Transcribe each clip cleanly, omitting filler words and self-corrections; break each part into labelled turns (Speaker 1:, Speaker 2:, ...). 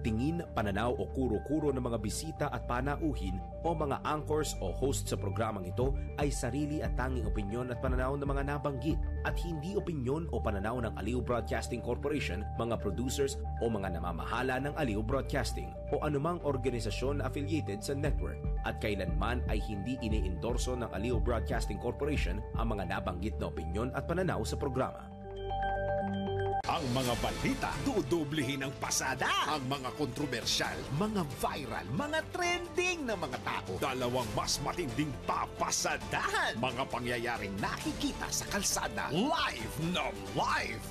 Speaker 1: tingin, pananaw o kuro-kuro ng mga bisita at panauhin o mga anchors o host sa programang ito ay sarili at tanging opinyon at pananaw ng mga nabanggit at hindi opinyon o pananaw ng Aliw Broadcasting Corporation, mga producers o mga namamahala ng Aliw Broadcasting o anumang organisasyon na affiliated sa network at kailanman ay hindi iniendorso ng Aliw Broadcasting Corporation ang mga nabanggit na opinyon at pananaw sa programa.
Speaker 2: Ang mga balita, dudublehin ang pasada. Ang mga kontrobersyal, mga viral, mga trending na mga tao. Dalawang mas matinding papasadahan. Mga pangyayaring nakikita sa kalsada. Live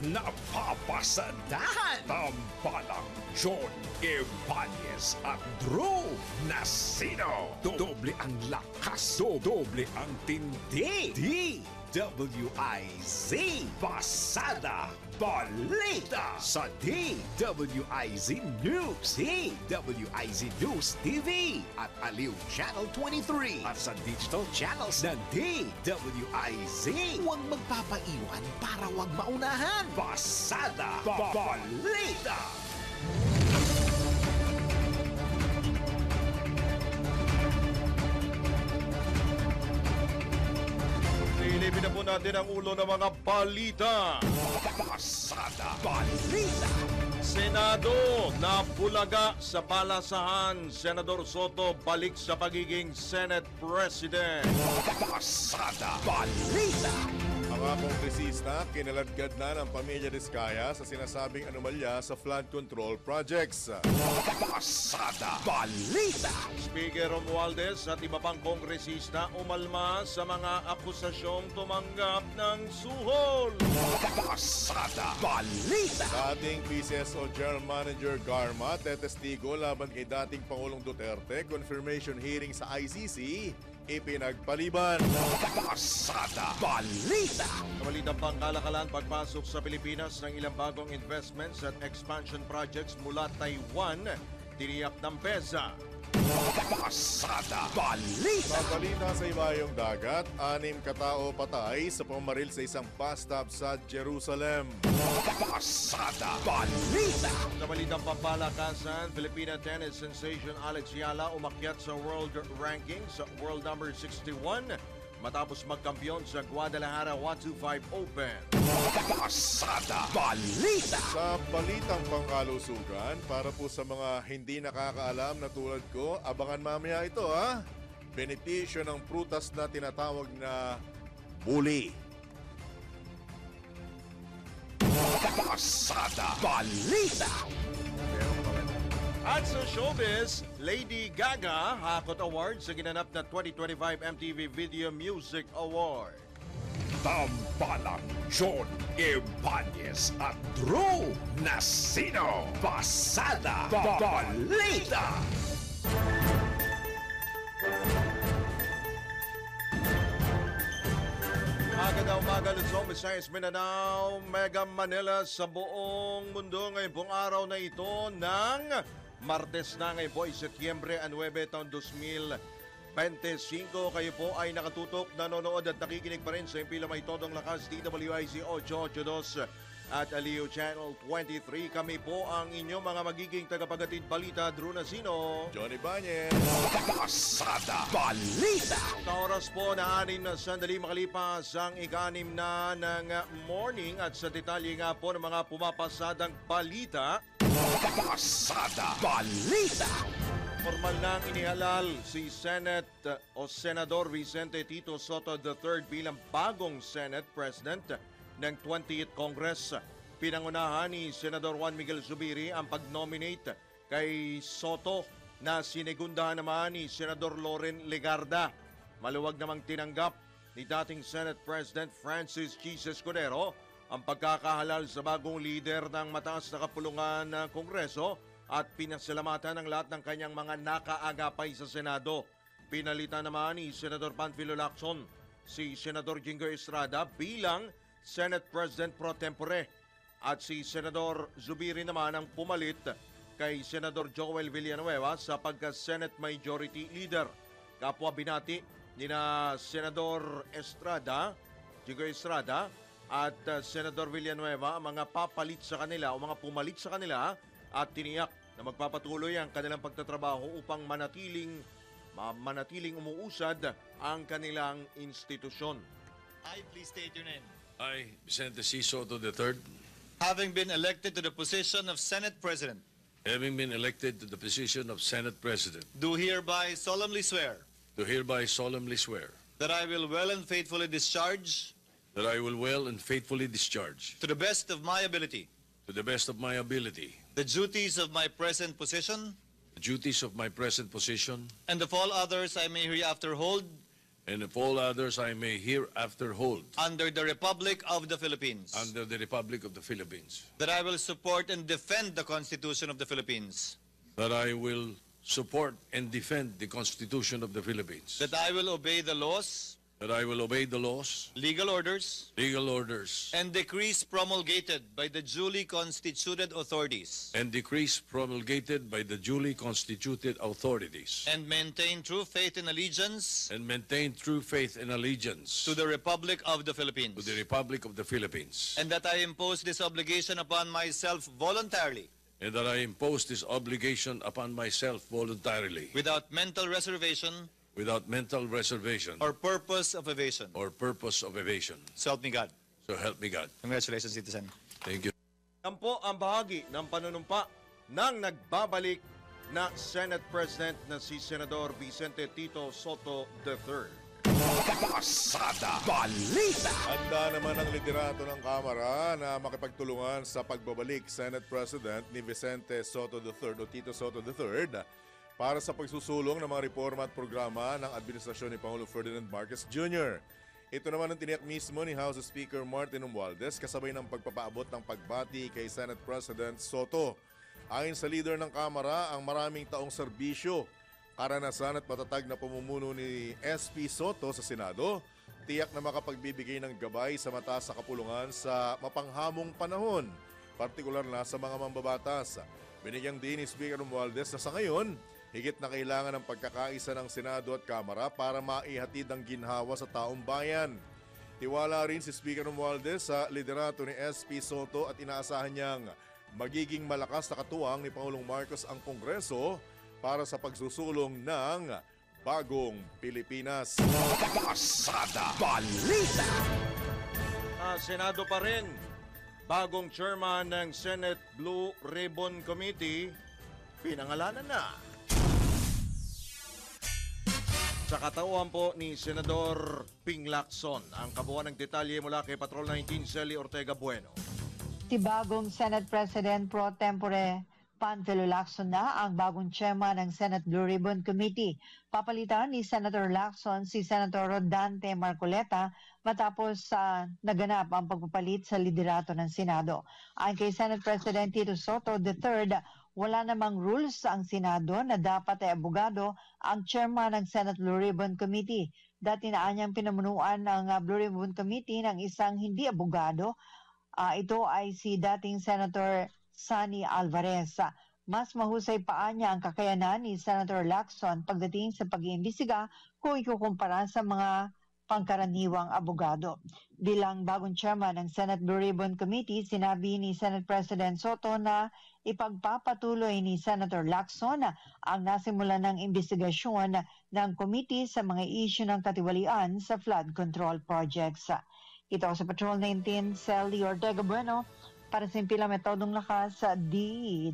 Speaker 2: na papasadahan. Tampalang John Ibanez at Drew Nasino. Doble ang lakas, doble ang tindi. DWIZ Pasada Balita sa DWIZ News, DWIZ News TV at Aliw Channel 23 at sa digital channels ng DWIZ. Huwag magpapaiwan para huwag maunahan. Pasada Balita.
Speaker 3: Ilipin na po natin ang ulo ng mga balita.
Speaker 2: Pasada Balita.
Speaker 3: Senado na bulaga sa balasahan. Senador Soto balik sa pagiging Senate President.
Speaker 2: Pasada Balita.
Speaker 4: Mga kongresista, kinaladkad na ng pamilya Diskaya sa sinasabing anomalya sa flood control projects.
Speaker 2: Pasada Balita.
Speaker 3: Speaker Romualdez at iba pang kongresista umalma sa mga akusasyong tumanggap ng suhol.
Speaker 2: Pasada Balita.
Speaker 4: Dating PCSO General Manager Garma tetestigo laban kay dating Pangulong Duterte, confirmation hearing sa ICC, ipinagpaliban.
Speaker 2: Pasada Balita.
Speaker 3: Kabalitang pangkalakalan, pagpasok sa Pilipinas ng ilang bagong investments at expansion projects mula Taiwan, tiniyak ng PEZA.
Speaker 2: Pasada Balita.
Speaker 4: Sa balita sa ibayong dagat, 6 katao patay sa pamaril sa isang bus stop sa Jerusalem.
Speaker 2: Pasada Balita.
Speaker 3: Sa balitang pampalakasan, Filipina tennis sensation Alex Yala umakyat sa world ranking sa world number 61 matapos magkampiyon sa Guadalajara 125 Open.
Speaker 2: Pasada Balita.
Speaker 4: Sa balitang pangkalusugan, para po sa mga hindi nakakaalam na tulad ko, abangan mamaya ito ha. Benepisyo ng prutas na tinatawag na buli.
Speaker 2: Pasada Balita.
Speaker 3: At sa showbiz, Lady Gaga hakot award sa ginanap na 2025 MTV Video Music Award.
Speaker 2: Tampalang John Ibanez at Drew Nasino. Pasada Balita.
Speaker 3: Magandang umaga, Luzon, Visayas, Mindanao, Mega Manila sa buong mundo ngayong pong araw na ito ng Martes na ngayon po ay Setyembre 9 taon 2025. Kayo po ay nakatutok, nanonood at nakikinig pa rin sa impila may todong lakas DWIZ 882 at Aliw Channel 23. Kami po ang inyong mga magiging tagapagatid balita, Drew Nasino,
Speaker 4: Johnny Ibanez.
Speaker 2: Pasada Balita.
Speaker 3: Sa oras po na 6 na sandali makalipas ang ika-6 na ng morning at sa detalye nga po ng mga pumapasadang balita.
Speaker 2: Pasada Balita.
Speaker 3: Formal nang inihalal si Senate o Senador Vicente Tito Soto III bilang bagong Senate President ng 20th Congress. Pinangunahan ni Senador Juan Miguel Zubiri ang pag-nominate kay Soto na sinegundahan naman ni Senador Loren Legarda. Maluwag namang tinanggap ni dating Senate President Francis G. Escudero ang pagkakahalal sa bagong lider ng mataas na kapulungan ng Kongreso at pinasalamatan ng lahat ng kanyang mga nakaagapay sa Senado. Pinalitan naman ni Senador Panfilo Lacson si Senador Jingo Estrada bilang Senate President pro tempore at si Senador Zubiri naman ang pumalit kay Senador Joel Villanueva sa pagka-Senate Majority Leader. Kapwa binati ni na Senador Estrada, Jingo Estrada at Senador Villanueva ang mga papalit sa kanila o mga pumalit sa kanila at tiniyak na magpapatuloy ang kanilang pagtatrabaho upang manatiling umuusad ang kanilang institusyon.
Speaker 5: I please state your name.
Speaker 6: I, Vicente C. Soto III,
Speaker 5: Having been elected to the position of Senate President,
Speaker 6: having been elected to the position of Senate President,
Speaker 5: do hereby solemnly swear
Speaker 6: do hereby solemnly swear
Speaker 5: that I will well and faithfully discharge,
Speaker 6: that I will well and faithfully discharge,
Speaker 5: to the best of my ability,
Speaker 6: to the best of my ability,
Speaker 5: the duties of my present position
Speaker 6: the duties of my present position,
Speaker 5: and of all others I may hereafter hold
Speaker 6: and of all others I may hereafter hold
Speaker 5: under the Republic of the Philippines.
Speaker 6: under the Republic of the Philippines,
Speaker 5: That I will support and defend the Constitution of the Philippines.
Speaker 6: that I will support and defend the Constitution of the Philippines,
Speaker 5: That I will obey the laws,
Speaker 6: that I will obey the laws,
Speaker 5: legal orders,
Speaker 6: legal orders,
Speaker 5: and decrees promulgated by the duly constituted authorities,
Speaker 6: and decrees promulgated by the duly constituted authorities,
Speaker 5: and maintain true faith and allegiance
Speaker 6: and maintain true faith and allegiance
Speaker 5: to the Republic of the Philippines.
Speaker 6: to the Republic of the Philippines,
Speaker 5: And that I impose this obligation upon myself voluntarily,
Speaker 6: and that I impose this obligation upon myself voluntarily,
Speaker 5: without mental reservation
Speaker 6: without mental reservation
Speaker 5: or purpose of evasion.
Speaker 6: or purpose of evasion.
Speaker 5: So help me God.
Speaker 6: So help me God.
Speaker 5: Congratulations, citizen.
Speaker 6: Thank you.
Speaker 3: Yan po ang bahagi ng panunumpa ng nagbabalik na Senate President na si Senador Vicente Tito Soto III.
Speaker 2: Pasada Balita.
Speaker 4: Handa naman ang liderato ng Kamara na makipagtulungan sa pagbabalik Senate President ni Vicente Soto III o Tito Soto III para sa pagsusulong ng mga reforma at programa ng administrasyon ni Pangulo Ferdinand Marcos Jr. Ito naman ang tiniyak mismo ni House Speaker Martin Romualdez kasabay ng pagpapaabot ng pagbati kay Senate President Soto. Ayon sa leader ng Kamara, ang maraming taong serbisyo, karanasan at matatag na pamumuno ni SP Soto sa Senado, tiyak na makapagbibigay ng gabay sa mataas na kapulungan sa mapanghamong panahon, partikular na sa mga mambabatas. Binigyang din ni Speaker Romualdez na sa ngayon, higit na kailangan ng pagkakaisa ng Senado at Kamara para maihatid ang ginhawa sa taong bayan. Tiwala rin si Speaker Romualdez sa liderato ni SP Soto at inaasahan niyang magiging malakas na katuwang ni Pangulong Marcos ang Kongreso para sa pagsusulong ng bagong Pilipinas.
Speaker 2: Pasada Balita.
Speaker 3: Senado pa rin, bagong chairman ng Senate Blue Ribbon Committee, pinangalanan na. Sa katauhan po ni Senador Ping Lacson, ang kabuuan ng detalye mula kay Patrol 19 Celi Ortega Bueno.
Speaker 7: Si bagong Senate President Pro Tempore Panfilo Lacson na ang bagong chairman ng Senate Blue Ribbon Committee. Papalitan ni Senator Lacson si Senator Rodante Marcoleta matapos naganap ang pagpapalit sa liderato ng Senado. Ayon kay Senate President Tito Soto III, wala namang rules ang Senado na dapat ay abogado ang chairman ng Senate Blue Ribbon Committee. Dati na anyang pinamunuan ng Blue Ribbon Committee ng isang hindi abogado. Ito ay si dating Senator Sonny Alvarez. Mas mahusay pa niya ang kakayanan ni Senator Lacson pagdating sa pag-iimbestiga kung ikukumpara sa mga pangkaraniwang abogado. Bilang bagong chairman ng Senate Blue Ribbon Committee, sinabi ni Senate President Soto na ipagpapatuloy ni Senator Lacson ang nasimulan ng investigasyon ng committee sa mga issue ng katiwalian sa flood control projects. Ito sa Patrol 19, Celi Ortega Bueno, para sa Impila Metodong Lakas sa DWIC.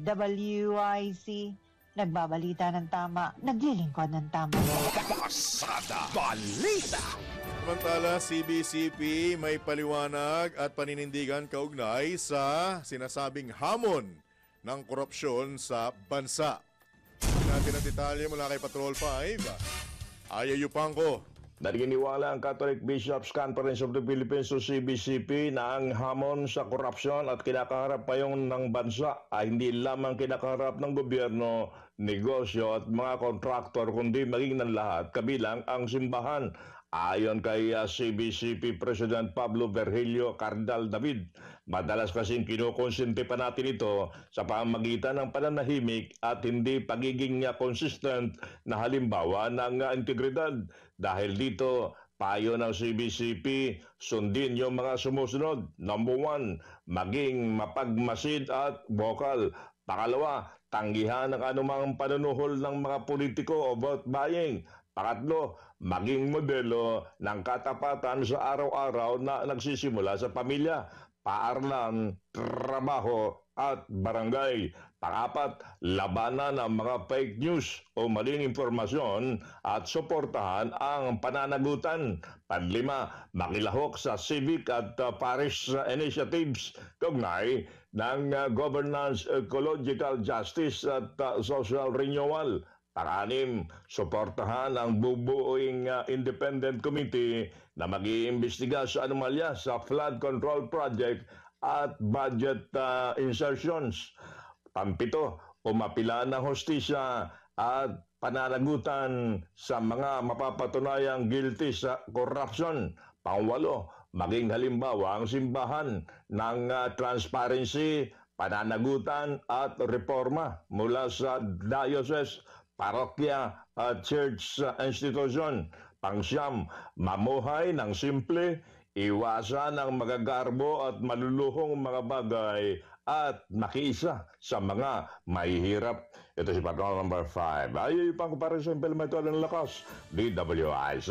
Speaker 7: Nagbabalita ng tama, naglilingkod ng tama.
Speaker 2: Pasada Balita.
Speaker 4: Samantala, CBCP may paliwanag at paninindigan kaugnay sa sinasabing hamon ng korupsyon sa bansa. Natin ang detalye mula kay Patrol 5. Ayayupangko.
Speaker 8: Naniniwala ang Catholic Bishops' Conference of the Philippines o CBCP na ang hamon sa korupsyon at kinakaharap pa yung ng bansa ay hindi lamang kinakaharap ng gobyerno, negosyo at mga kontraktor kundi maging ng lahat kabilang ang simbahan. Ayon kay CBCP President Pablo Virgilio Cardal David, madalas kasing kinukonsente pa natin ito sa pamamagitan ng pananahimik at hindi pagiging consistent na halimbawa ng integridad. Dahil dito, payo ng CBCP, sundin yung mga sumusunod. Number 1, maging mapagmasid at vocal. Pangalawa, tanggihan ang anumang panunuhol ng mga politiko o vote buying. Pangatlo, maging modelo ng katapatan sa araw-araw na nagsisimula sa pamilya, paaralan, trabaho at barangay. Pangapat, labanan ang mga fake news o maling impormasyon at suportahan ang pananagutan. Panlima, makilahok sa civic at parish initiatives kaugnay ng governance, ecological justice at social renewal. Pang-anim, suportahan ang bubuoing independent committee na mag-iimbestiga sa anomalya sa flood control project at budget insertions. Pampito, umapila ng hostisya at pananagutan sa mga mapapatunayang guilty sa corruption. Pangwalo, maging halimbawa ang simbahan ng transparency, pananagutan at reforma mula sa diocese, parokya at church institution. Pangsyam, mamuhay ng simple, iwasan ang magagarbo at maluluhong mga bagay at makiisa sa mga mahihirap. Ito si Patrol number 5. Ay, pangkumpara sa implementual ng lakas. DWIC,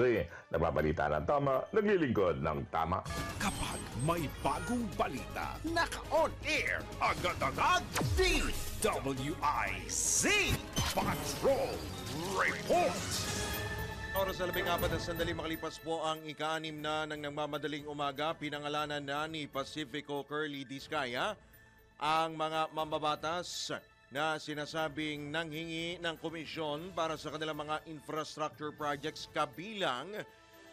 Speaker 8: nagbabalita ng tama, naglilingkod ng tama.
Speaker 2: Kapag may bagong balita, naka-on air, agad-agad, DWIC Patrol Report.
Speaker 3: Oras sa 14 na sandali makalipas po ang ika-6 na ng nagmamadaling umaga, pinangalanan na ni Pacifico Curly Diskaya ang mga mambabatas na sinasabing nanghingi ng komisyon para sa kanilang mga infrastructure projects kabilang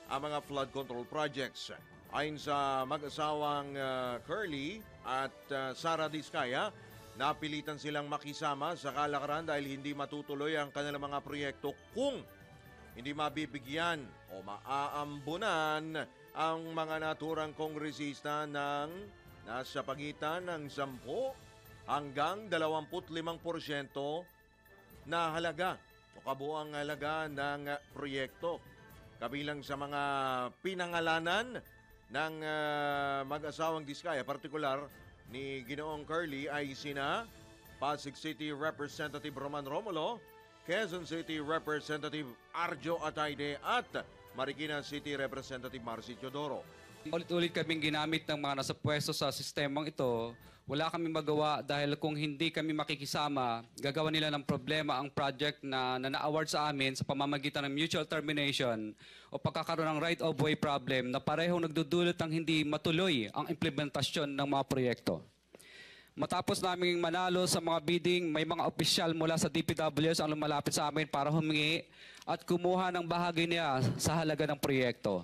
Speaker 3: ang mga flood control projects. Ayon sa mag-asawang Curly at Sara Diskaya, napilitan silang makisama sa kalakaran dahil hindi matutuloy ang kanilang mga proyekto kung hindi mabibigyan o maaambunan ang mga naturang kongresista ng nasa pagitan ng 10 hanggang 25% na halaga o kabuang halaga ng proyekto. Kabilang sa mga pinangalanan ng mag-asawang Diskaya, partikular ni Ginoong Curly ay sina Pasig City Representative Roman Romulo, Quezon City Representative Arjo Atayde at Marikina City Representative Marcy Teodoro.
Speaker 9: Ulit-ulit kaming ginamit ng mga nasa pwesto sa sistemang ito. Wala kami magawa dahil kung hindi kami makikisama, gagawa nila ng problema ang project na na-award sa amin sa pamamagitan ng mutual termination o pagkakaroon ng right-of-way problem na parehong nagdudulot ng hindi matuloy ang implementasyon ng mga proyekto. Matapos naming manalo sa mga bidding, may mga opisyal mula sa DPWs ang lumalapit sa amin para humingi at kumuha ng bahagi niya sa halaga ng proyekto.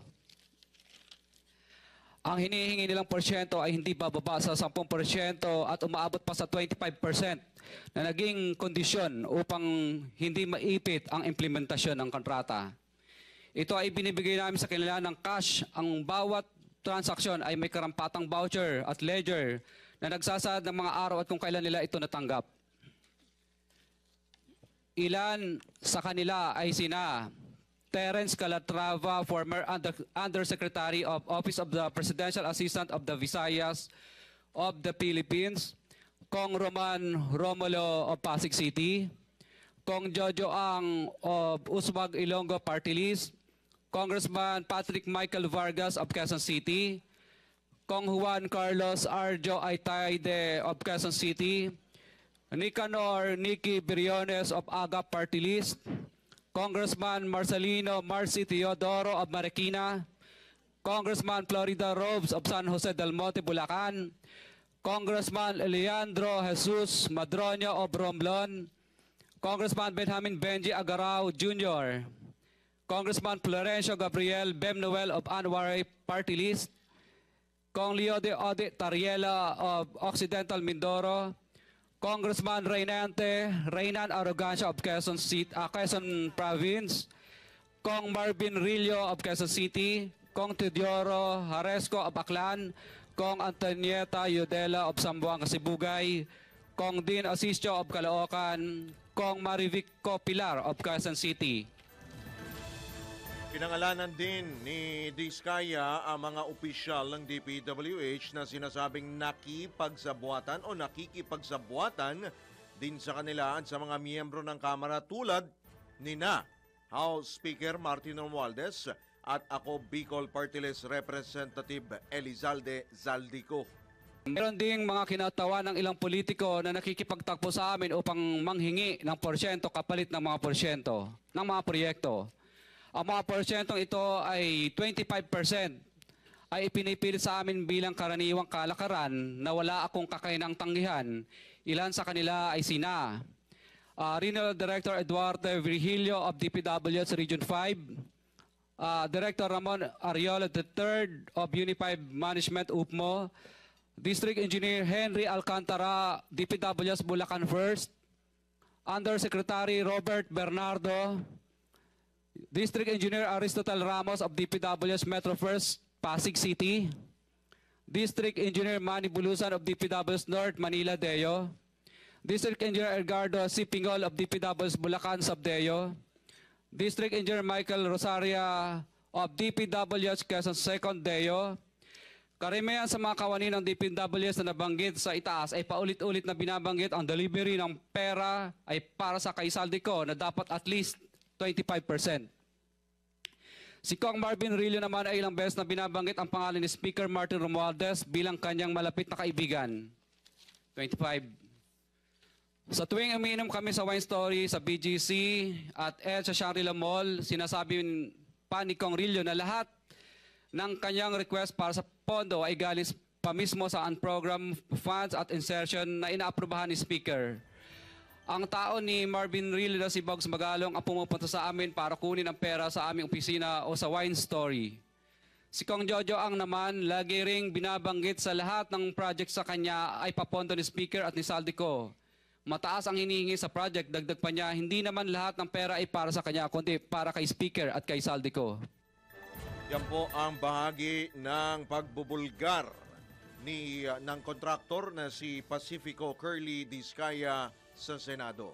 Speaker 9: Ang hinihingi nilang porsyento ay hindi bababa sa 10% at umaabot pa sa 25% na naging kondisyon upang hindi maipit ang implementasyon ng kontrata. Ito ay binibigay namin sa kanila ng cash. Ang bawat transaksyon ay may karampatang voucher at ledger na nagsasaad ng mga araw at kung kailan nila ito natanggap. Ilan sa kanila ay sina Terence Calatrava, former Undersecretary of Office of the Presidential Assistant of the Visayas of the Philippines, Kong Roman Romulo of Pasig City, Kong Jojo Ang of Uswag Ilonggo Party List, Congressman Patrick Michael Vargas of Quezon City, Kong Juan Carlos Arjo Aitayde of Quezon City, Nicanor Nicky Briones of Aga Party List, Congressman Marcelino Marcy Teodoro of Marikina, Congressman Florida Robes of San Jose del Monte, Bulacan, Congressman Leandro Jesus Madroño of Romblon, Congressman Benjamin Benji Agarao Jr., Congressman Florencio Gabriel Bemnoel of Anwar Party List, Kong Leo de Ode Tariela of Occidental Mindoro, Congressman Reynan Arrogancia of Quezon Province, Kong Marvin Rillo of Quezon City, Kong Teodoro Haresco of Aklan, Kong Antonieta Yudela of Zamboanga Sibugay, Kong Dean Asisio of Caloocan, Kong Marivico Pilar of Quezon City.
Speaker 3: Pinangalanan din ni Diskaya ang mga opisyal ng DPWH na sinasabing nakipagsabuatan o nakikipagsabuatan din sa kanila at sa mga miyembro ng Kamara tulad ni na House Speaker Martin Romualdez at ako Bicol Party List Representative Elizalde Zaldico.
Speaker 9: Meron ding mga kinatawa ng ilang politiko na nakikipagtakbo sa amin upang manghingi ng porsyento kapalit ng mga porsyento ng mga proyekto. Ang mga porsyentong ito ay 25% ay ipinipilit sa amin bilang karaniwang kalakaran na wala akong kakainang tanggihan. Ilan sa kanila ay sina Regional Director Eduardo Virgilio of DPW's Region 5, Director Ramon Ariola III of Unified Management UPMO, District Engineer Henry Alcantara, DPW's Bulacan First, Undersecretary Robert Bernardo, District Engineer Aristotle Ramos of DPW's Metro First, Pasig City, District Engineer Manny Bulusan of DPW's North Manila Deo, District Engineer Edgardo C. Pingol of DPW's Bulacan Subdeo, District Engineer Michael Rosaria of DPW's Quezon Second Deo. Karamihan sa mga kawani ng DPWs na nabanggit sa itaas ay paulit-ulit na binabanggit ang delivery ng pera ay para sa kay Saldico na dapat at least 25%. Si Kong Marvin Rillo naman ay ilang beses na binabanggit ang pangalan ni Speaker Martin Romualdez bilang kanyang malapit na kaibigan. 25. Sa tuwing umiinom kami sa Wine Story, sa BGC at sa Shangri-La Mall, sinasabi pa ni Kong Rillo na lahat ng kanyang request para sa pondo ay galing pa mismo sa unprogrammed funds at insertion na inaaprubahan ni Speaker. Ang tao ni Marvin Rillo na si Bogs Magalong ang pumupunta sa amin para kunin ang pera sa aming opisina o sa Wine Story. Si Kong Jojo ang naman lagi ring binabanggit sa lahat ng project sa kanya ay papondo ni Speaker at ni Saldico. Mataas ang hinihingi sa project, dagdag pa niya, hindi naman lahat ng pera ay para sa kanya, kundi para kay Speaker at kay Saldico.
Speaker 3: Yan po ang bahagi ng pagbubulgar ng kontraktor na si Pacifico Curly Discaya sa Senado.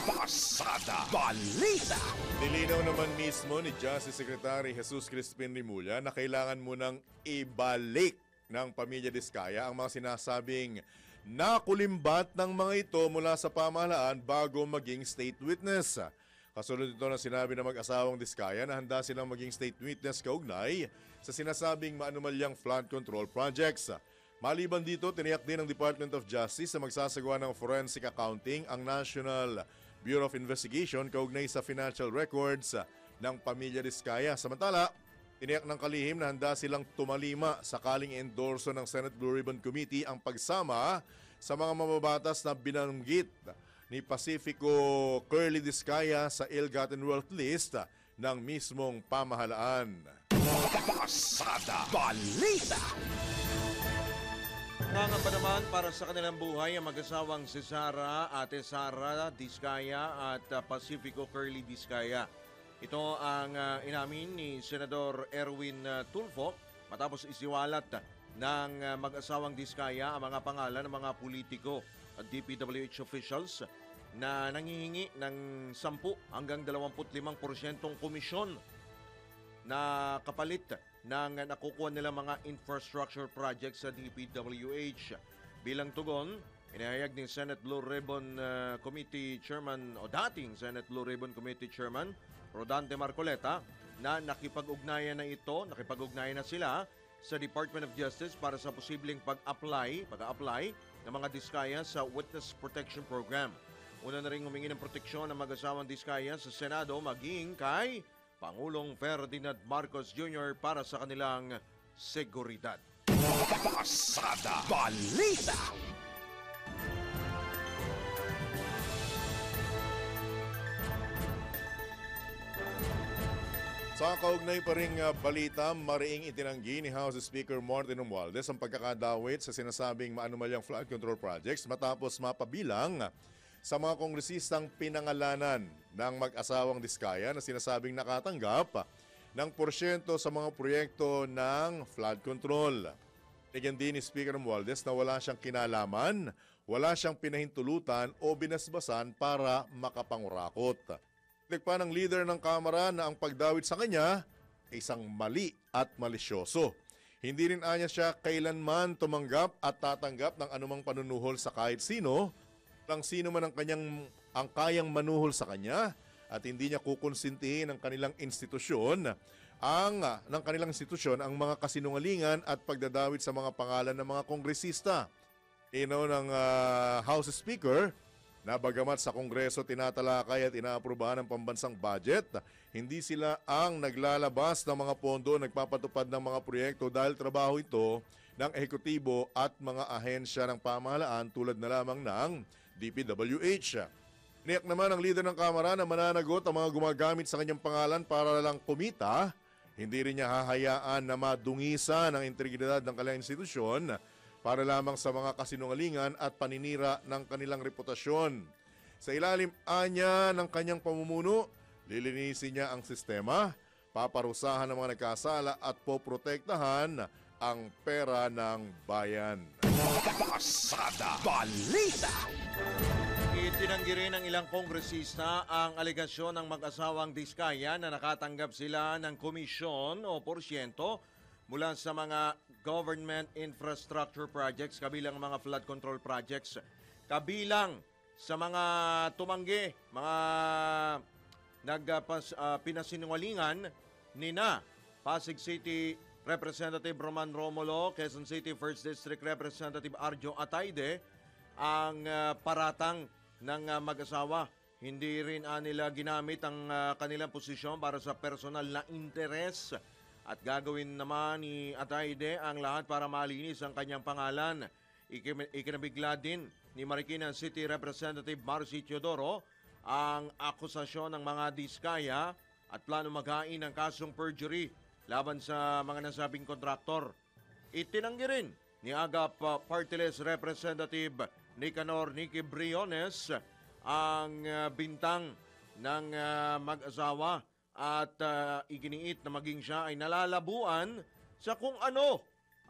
Speaker 2: Pasada Balita.
Speaker 4: Nilinaw naman mismo ni Justice Secretary Jesus Crispin Rimulya na kailangan munang ibalik ng pamilya Discaya ang mga sinasabing nakulimbat ng mga ito mula sa pamahalaan bago maging state witness. Kasunod ito na sinabi ng mag-asawang Discaya na handa silang maging state witness kaugnay sa sinasabing maanumalyang flood control projects. Maliban dito, tiniyak din ng Department of Justice na magsasagawa ng forensic accounting ang National Bureau of Investigation kaugnay sa financial records ng pamilya Discaya. Samantala, tiniyak ng kalihim na handa silang tumalima sakaling endorso ng Senate Blue Ribbon Committee ang pagsama sa mga mababatas na binanggit ni Pacifico Curly Discaya sa ill-gotten wealth list ng mismong pamahalaan.
Speaker 2: Pasada Balita.
Speaker 3: Nangamba naman para sa kanilang buhay ang mag-asawang si Ate Sara Discaya at Pacifico Curly Discaya. Ito ang inamin ni Senador Erwin Tulfo matapos isiwalat ng mag-asawang Discaya ang mga pangalan ng mga politiko at DPWH officials na nangihingi ng 10 hanggang 25% komisyon na kapalit ng nakukuha nila mga infrastructure projects sa DPWH. Bilang tugon, inihayag ni Senate Blue Ribbon Committee Chairman o dating Senate Blue Ribbon Committee Chairman Rodante Marcoleta na nakipag-ugnayan na sila sa Department of Justice para sa posibleng pag-apply ng mga Discaya sa Witness Protection Program. Una na rin humingi ng proteksyon ng mag-asawang Discaya sa Senado maging kay Pangulong Ferdinand Marcos Jr. para sa kanilang seguridad.
Speaker 2: Pasada Balita.
Speaker 4: Sa kaugnay pa ring balita, mariing itinanggi ni House Speaker Martin Romualdez ang pagkakadawit sa sinasabing maanumalyang flood control projects matapos mapabilang sa mga kongresistang pinangalanan ng mag-asawang Discaya na sinasabing nakatanggap ng porsyento sa mga proyekto ng flood control. Tigyan din ni Speaker Romualdez na wala siyang kinalaman, wala siyang pinahintulutan o binasbasan para makapangurakot. Nagpa ng leader ng Kamara na ang pagdawit sa kanya ay isang mali at malisyoso. Hindi rin anya siya kailanman tumanggap at tatanggap ng anumang panunuhol sa kahit sino Lang sino man ang kayang manuhol sa kanya at hindi niya kukonsintihin ng kanilang institusyon ang mga kasinungalingan at pagdadawit sa mga pangalan ng mga kongresista. Inaw ng House Speaker na bagamat sa Kongreso tinatalakay at inaaprubahan ng pambansang budget, hindi sila ang naglalabas ng mga pondo, nagpapatupad ng mga proyekto dahil trabaho ito ng ehekutibo at mga ahensya ng pamahalaan tulad na lamang ng DPWH. Niyak naman ang leader ng Kamara na mananagot ang mga gumagamit sa kanyang pangalan para lang kumita. Hindi rin niya hahayaan na madungisan ang integridad ng kanilang institusyon para lamang sa mga kasinungalingan at paninira ng kanilang reputasyon. Sa ilalim anya ng kanyang pamumuno, lilinisin niya ang sistema, paparusahan ng mga nagkasala at poprotektahan ang pera ng bayan.
Speaker 2: Pasada Balita.
Speaker 3: Itinanggi rin ng ilang kongresista ang alegasyon ng mag-asawang Diskaya na nakatanggap sila ng komisyon o porsyento mula sa mga government infrastructure projects, kabilang mga flood control projects, kabilang sa mga tumanggi, mga pinasinungalingan nina Pasig City Representative Roman Romulo, Quezon City 1st District Representative Arjo Atayde, ang paratang ng mag-asawa. Hindi rin nila ginamit ang kanilang posisyon para sa personal na interes at gagawin naman ni Atayde ang lahat para malinis ang kanyang pangalan. Ikinabigla din ni Marikina City Representative Marcy Teodoro ang akusasyon ng mga Diskaya at plano maghain ng kasong perjury laban sa mga nasabing kontraktor. Itinanggi rin ni Agap Party List Representative Nicanor Nicky Briones ang bintang ng mag-asawa at iginiit na maging siya ay nalalabuan sa kung ano.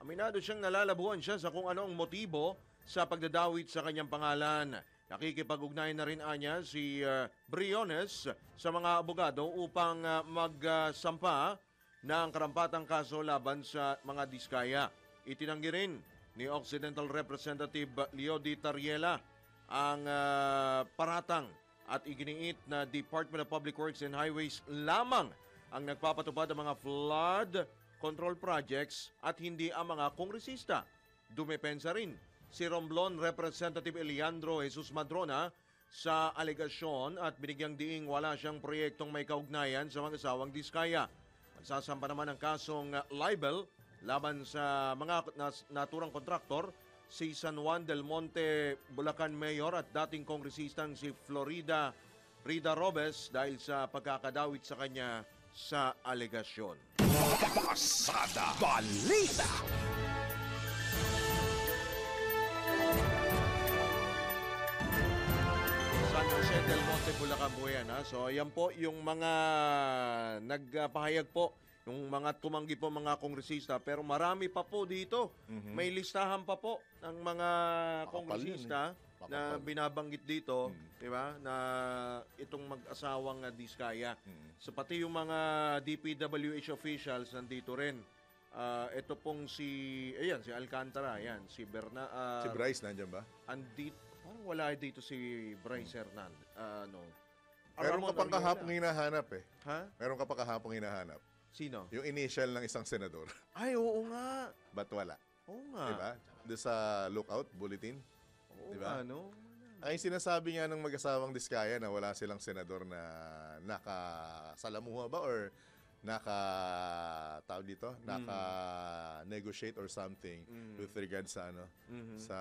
Speaker 3: Aminado siyang nalalabuan siya sa kung ano ang motibo sa pagdadawit sa kanyang pangalan. Nakikipag-ugnayan na rin anya si Briones sa mga abogado upang magsampa ng karampatang kaso laban sa mga Diskaya. Itinanggi rin ni Occidental Representative Leo Di Tariela ang paratang at iginiit na Department of Public Works and Highways lamang ang nagpapatupad ng mga flood control projects at hindi ang mga kongresista. Dumepensa rin si Romblon Representative Eliandro Jesus Madrona sa alegasyon at binigyang diing wala siyang proyektong may kaugnayan sa mga asawang Diskaya. Magsasampa naman ang kasong libel laban sa mga naturang kontraktor si San Juan del Monte, Bulacan Mayor at dating kongresistang si Florida Rida Robes dahil sa pagkakadawit sa kanya sa alegasyon.
Speaker 2: Pasada Balita.
Speaker 3: San Jose del Monte, Bulacan po yan. So, yan po yung mga nagpahayag po, yung mga tumanggi po mga kongresista. Pero marami pa po dito. May listahan pa po ng mga kongresista na binabanggit dito, di ba? Na itong mag-asawang Diskaya. So, pati yung mga DPWH officials nandito rin. Ito pong si Alcantara, ayan, si
Speaker 4: Bryce nandiyan ba?
Speaker 3: Parang wala dito si Bryce Hernandez.
Speaker 4: Meron ka pang kahapong hinahanap eh.
Speaker 3: Ha?
Speaker 4: Meron ka pa kahapong hinahanap.
Speaker 3: Sino?
Speaker 4: Yung initial ng isang senador.
Speaker 3: Ay, oo nga.
Speaker 4: Ba't wala?
Speaker 3: Oo nga.
Speaker 4: Diba? Doon sa lookout, bulletin.
Speaker 3: Oo
Speaker 4: diba?
Speaker 3: nga, no?
Speaker 4: Ay sinasabi nga ng mag-asawang Diskaya na wala silang senador na nakasalamuha ba or naka-negotiate or something with regard sa sa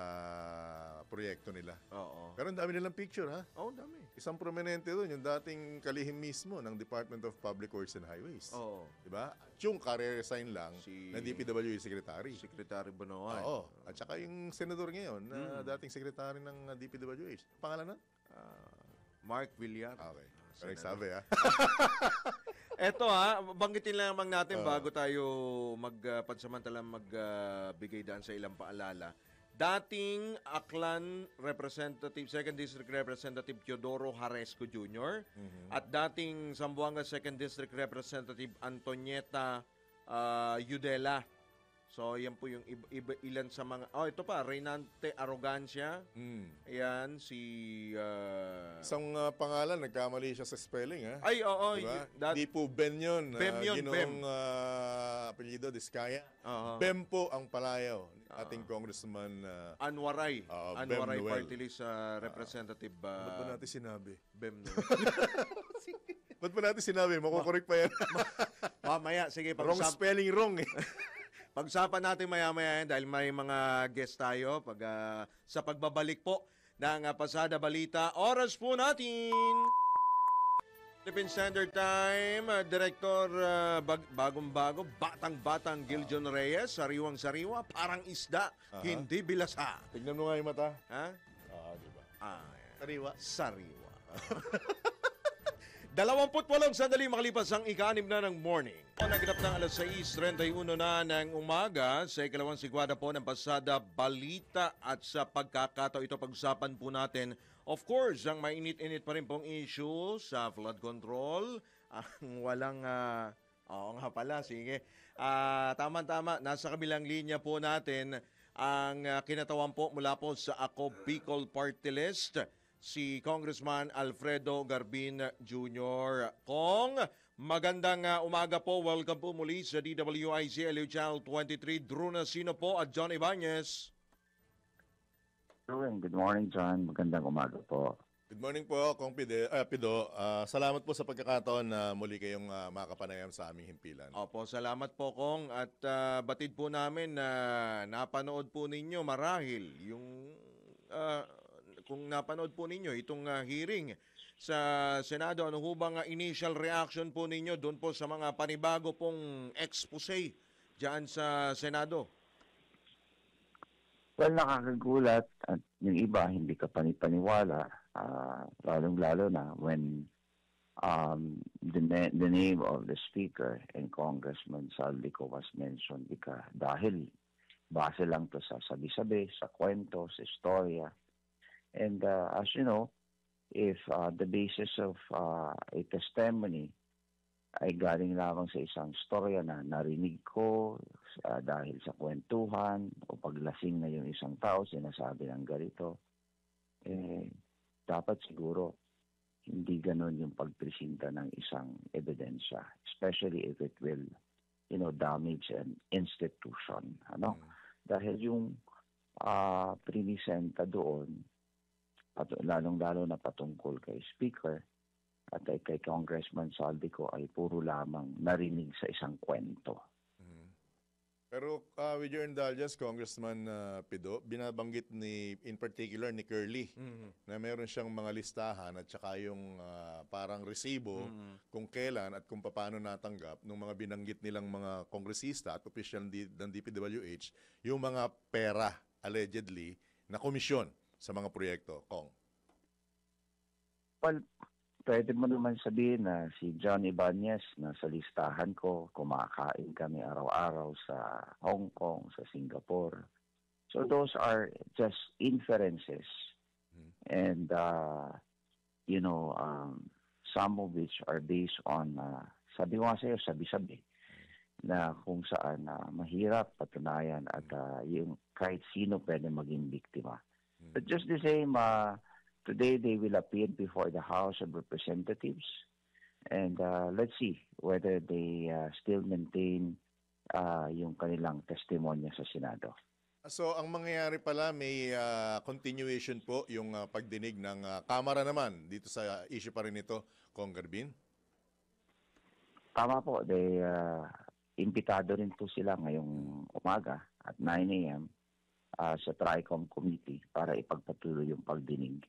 Speaker 4: proyekto nila.
Speaker 3: Oo.
Speaker 4: Pero ang dami nilang picture, ha?
Speaker 3: Oo, dami.
Speaker 4: Isang prominente doon, yung dating kalihim mismo ng Department of Public Works and Highways.
Speaker 3: Oo.
Speaker 4: Diba? Yung career-resign lang na DPWH Secretary.
Speaker 3: Secretary Bonoan.
Speaker 4: Oo. At saka yung senador ngayon na dating secretary ng DPWH. Pangalan na?
Speaker 3: Mark Villar.
Speaker 4: Okay. Pero nagsabi, ha?
Speaker 3: Eto banggitin lamang natin bago tayo pansamantalang magbigay daan sa ilang paalala. Dating Aklan Representative, 2nd District Representative Teodoro Haresco Jr. At dating Zamboanga 2nd District Representative Antonieta Yudela. So, yan po yung ilan sa mga... ito pa, Reynante Arrogancia. Ayan, si...
Speaker 4: Isang pangalan, nagkamali siya sa spelling, ha?
Speaker 3: Ay, oo.
Speaker 4: Diba? Di po Ben yun.
Speaker 3: Bem yun,
Speaker 4: Ginoong apelyido, Diskaya. Bem po ang palayaw. Ating Congressman...
Speaker 3: Anwaray.
Speaker 4: Bem
Speaker 3: Anwaray
Speaker 4: Noel.
Speaker 3: Party List Representative.
Speaker 4: Ba't ba natin sinabi?
Speaker 3: Bem Noel.
Speaker 4: Ba't ba natin sinabi? Makukorek pa yan.
Speaker 3: Mamaya, sige.
Speaker 4: Wrong spelling, wrong eh.
Speaker 3: Pag-usapan natin maya-maya yan dahil may mga guest tayo sa pagbabalik po ng Pasada Balita. Oras po natin! Philippine Standard Time, Director bagong-bago, batang-batang Giljon Reyes, sariwang-sariwa, parang isda, hindi bilasa.
Speaker 4: Tignan mo nga yung mata.
Speaker 3: Ha?
Speaker 4: Diba?
Speaker 3: Sariwa. Sariwa. 28 sandali makalipas ang ika-6 na ng morning. Naganap ng alas 6:31 na ng umaga sa ikalawang sigwada po ng Pasada Balita at sa pagkakataon ito pag-usapan po natin, of course, ang mainit-init pa rin pong issue sa flood control. Ang walang, oo nga pala, sige. Tama-tama, nasa kabilang linya po natin ang kinatawan po mula po sa Ako Bicol Party List, si Congressman Alfredo Garbin Jr. Kong, magandang umaga po. Welcome po muli sa DWIC LU Channel 23. Drew Nasino po at John Ibanez.
Speaker 10: Good morning, John. Magandang umaga po.
Speaker 4: Good morning po, Kong Pido. Salamat po sa pagkakataon na muli kayong makapanayam sa aming himpilan.
Speaker 3: Opo, salamat po, Kong. At batid po namin na napanood po ninyo marahil yung... kung napanood po ninyo itong hearing sa Senado, ano ho bang initial reaction po ninyo doon po sa mga panibago pong expose dyan sa Senado?
Speaker 10: Well, nakakagulat at yung iba hindi ka panipaniwala, lalong-lalo na when the name of the Speaker and Congressman Saldico was mentioned dahil base lang to sa sabi-sabi, sa kwento, sa istorya. And as you know, if the basis of a testimony ay galing lamang sa isang storya na narinig ko dahil sa kwentuhan o paglasing na yung isang tao, sinasabi ng ganito, dapat siguro hindi ganon yung pagpresinta ng isang ebidensya, especially if it will, damage an institution. Dahil yung prinisenta doon, lalong-lalo na patungkol kay Speaker at kay Congressman Saldico ay puro lamang narinig sa isang kwento.
Speaker 4: Pero with your indulgence, Congressman Pido, binabanggit in particular ni Curly na meron siyang mga listahan at saka yung parang resibo kung kailan at kung paano natanggap ng mga binanggit nilang mga kongresista at opisyal ng DPWH yung mga pera allegedly na komisyon sa mga proyekto, Kong?
Speaker 10: Well, pwede mo naman sabihin na si John Ibanez na sa listahan ko, kumakain kami araw-araw sa Hong Kong, sa Singapore. So those are just inferences. And, some of which are based on, sabi ko nga sa'yo, sabi-sabi, na kung saan mahirap patunayan at yung kahit sino pwede maging biktima. But just the same, today they will appear before the House of Representatives, and let's see whether they still maintain yung kanilang testimonya sa Senado.
Speaker 4: So ang mangyayari pala, may continuation po yung pagdinig ng Kamara naman dito sa issue pa rin ito, Kong Garbin?
Speaker 10: Tama po, impitado rin po sila ngayong umaga at 9 a.m. Sa TRICOM Committee para ipagpatuloy yung pagdinig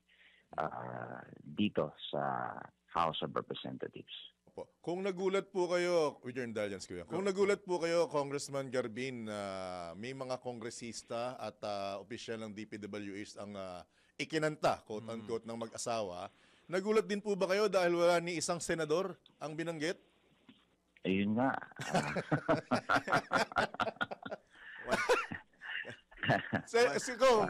Speaker 10: dito sa House of Representatives.
Speaker 4: Kung nagulat po kayo, with your indulgence kuya, kung nagulat po kayo, Congressman Garbin, may mga kongresista at opisyal ng DPWH ang ikinanta, quote-unquote, ng mag-asawa, nagulat din po ba kayo dahil wala ni isang senador ang binanggit?
Speaker 10: Ayun nga.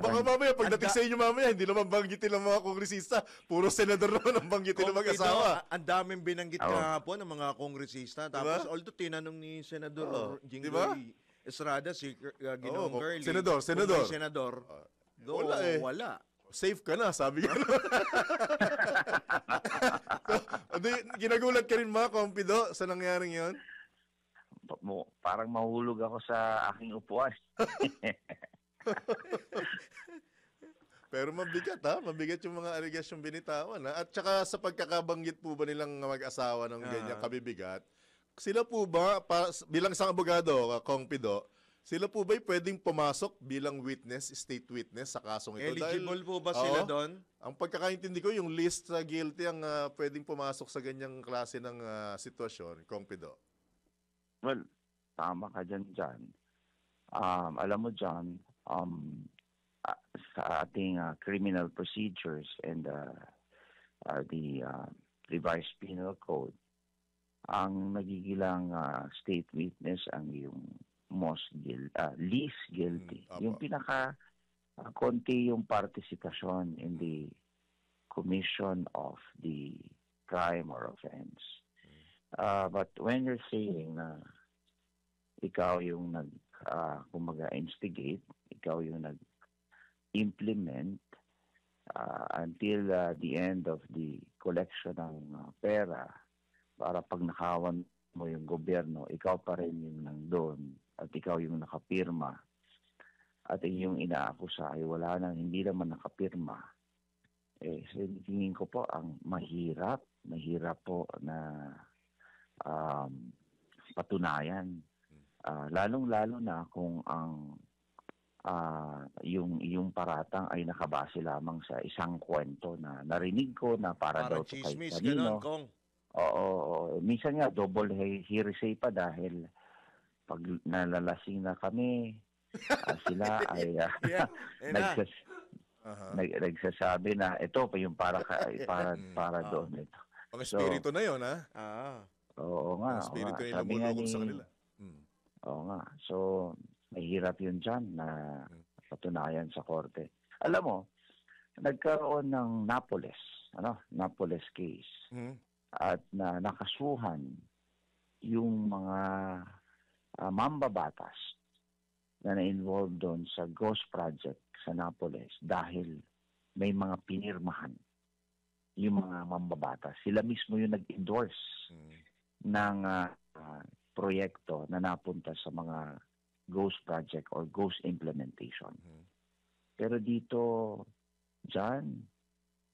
Speaker 4: Baka mamaya, pagdating sa inyo mamaya, hindi naman banggitin ng mga kongresista. Puro senador naman ang banggitin ng mag-asawa.
Speaker 3: Ang daming binanggit kahapon ng mga kongresista. Tapos, although tinanong ni Senador Jinggoy Estrada, si Ginoong Curly.
Speaker 4: senador.
Speaker 3: Kung may senador,
Speaker 4: wala eh.
Speaker 3: Wala.
Speaker 4: Safe ka na, sabi ko. So, ginagulat ka rin ba, Kompido, sa nangyaring yon?
Speaker 10: Parang mahulog ako sa aking upuan.
Speaker 4: Pero mabigat ha, mabigat yung mga aligasyong binitawan ha. At saka sa pagkakabanggit po ba nilang mag-asawa ng ganyang kabibigat, sila po ba, bilang isang abogado, Kong Pido, sila po ba'y pwedeng pumasok bilang witness, state witness sa kasong ito?
Speaker 3: Eligible po ba sila doon?
Speaker 4: Ang pagkakaintindi ko, yung list sa guilty ang pwedeng pumasok sa ganyang klase ng sitwasyon, Kong Pido.
Speaker 10: Well, tama ka dyan. Alam mo dyan, sa ating criminal procedures and the revised penal code, ang nagigilang state witness ang yung least guilty. Yung konti yung participation in the commission of the crime or offense. But when you're saying na ikaw yung instigate, ikaw yung implement until the end of the collection ng pera para pag nakawan mo yung gobyerno, ikaw pa rin yung nandun at ikaw yung nakapirma at yung inaakusa ay hindi naman nakapirma. So tingin ko po ang mahirap po na patunayan. Lalong-lalo na kung ang yung paratang ay nakabase lamang sa isang kwento na narinig ko na para daw to kay kanino. Oo. Minsan nga double hearsay pa dahil pag nalalasing na kami, sila ay nagsasabi na ito pa yung para doon ito.
Speaker 4: Ang espiritu na 'yon, ha?
Speaker 10: Oo nga.
Speaker 4: Ang espiritu na lumulukog sa kanila.
Speaker 10: Oo nga. So mahirap yun dyan na patunayan sa korte. Alam mo, nagkaroon ng Napoles case. At nakasuhan yung mga mambabatas na na-involved doon sa Ghost Project sa Napoles dahil may mga pinirmahan yung mga mambabatas. Sila mismo yung nag-endorse ng proyekto na napunta sa mga Ghost Project or Ghost Implementation. Pero dito, dyan,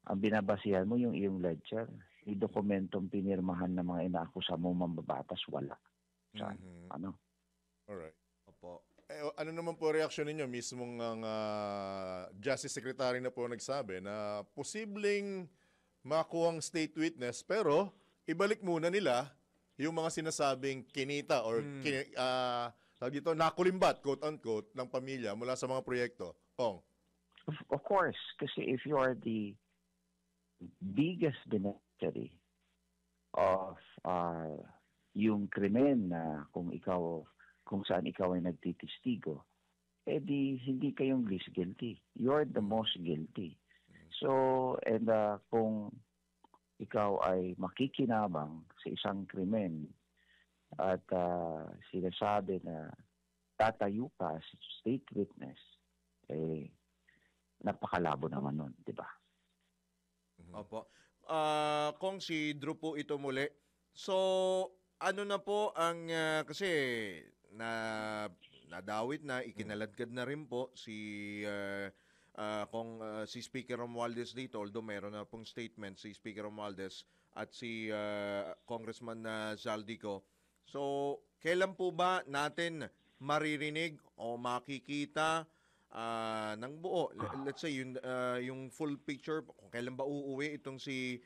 Speaker 10: ang binabasihan mo yung iyong ledger, yung dokumentong pinirmahan ng mga inaakusa mo mambabatas, wala. Dyan.
Speaker 4: Alright. Opo. Ano naman po reaksyon ninyo? Mismong ang Justice Secretary na po nagsabi na posibleng makuhang state witness pero ibalik muna nila yung mga sinasabing kinita or nakulimbat, quote-unquote, ng pamilya mula sa mga proyekto. Kong?
Speaker 10: Of course, kasi if you are the biggest beneficiary of yung krimen na kung saan ikaw ay nagtitistigo, hindi kayong least guilty. You're the most guilty. So, and kung ikaw ay makikinabang sa isang krimen at sinasabi na tatayo ka as state witness, napakalabo naman nun, di ba?
Speaker 3: Opo. Kung si Drew po ito muli, so ano na po ang, kasi nadawit na, ikinaladkad na rin po si si Speaker Romualdez dito, although meron na pong statement si Speaker Romualdez at si Congressman Zaldico. So, kailan po ba natin maririnig o makikita ng buo? Let's say, yung full picture, kung kailan ba uuwi itong si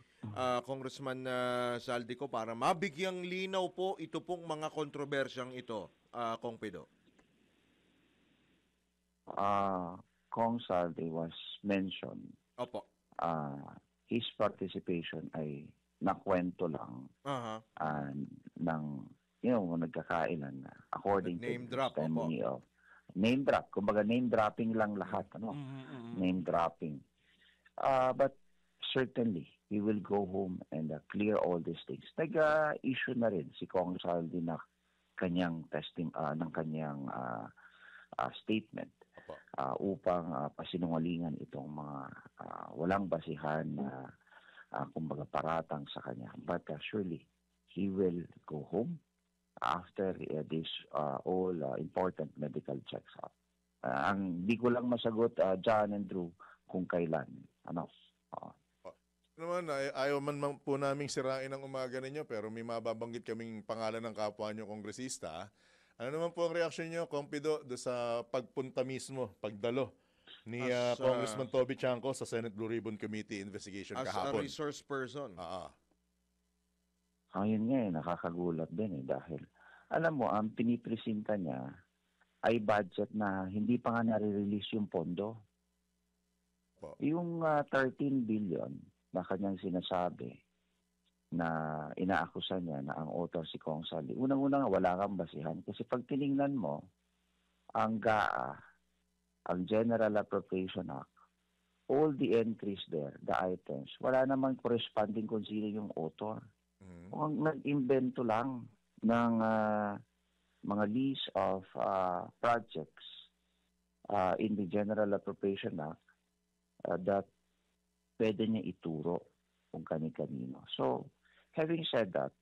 Speaker 3: Congressman Zaldico para mabigyang linaw po ito pong mga kontrobersyang ito, Kong Pido?
Speaker 10: Kong Saldi was mentioned.
Speaker 3: Opo.
Speaker 10: His participation ay nakwento lang ng nagkakainan na according
Speaker 3: name
Speaker 10: to
Speaker 3: drop,
Speaker 10: testimony of name drop. Kumbaga name dropping lang lahat. Name dropping. But certainly, he will go home and clear all these things. Nag-issue na rin si Kong Saldi na kanyang statement upang pasinungalingan itong mga walang basihan na kumbaga paratang sa kanya. But surely he will go home after this all important medical checks up. Ang di ko lang masagot, John and Drew, kung kailan.
Speaker 4: Naman, ayaw man po naming sirain ang umaga ninyo, pero may mababanggit kaming pangalan ng kapwa nyo kongresista. Ano naman po ang reaksyon nyo, Kompido, do sa pagpunta mismo, pagdalo ni Congressman Toby Chanco sa Senate Blue Ribbon Committee investigation kahapon?
Speaker 3: As a resource person.
Speaker 10: Ayun nga nakakagulat din dahil alam mo, ang pinipresenta niya ay budget na hindi pa nga nare-release yung pondo. Yung 13 billion na kanyang sinasabi na inaakusa niya na ang author si Kong Sali. Unang-una wala kang basihan kasi pag tiningnan mo, ang GAA, ang General Appropriation Act, all the entries there, the items, wala namang corresponding kung sino yung author. Kung nag-invento lang ng mga list of projects in the General Appropriation Act that pwede niya ituro kung kani-kanino. So, having said that,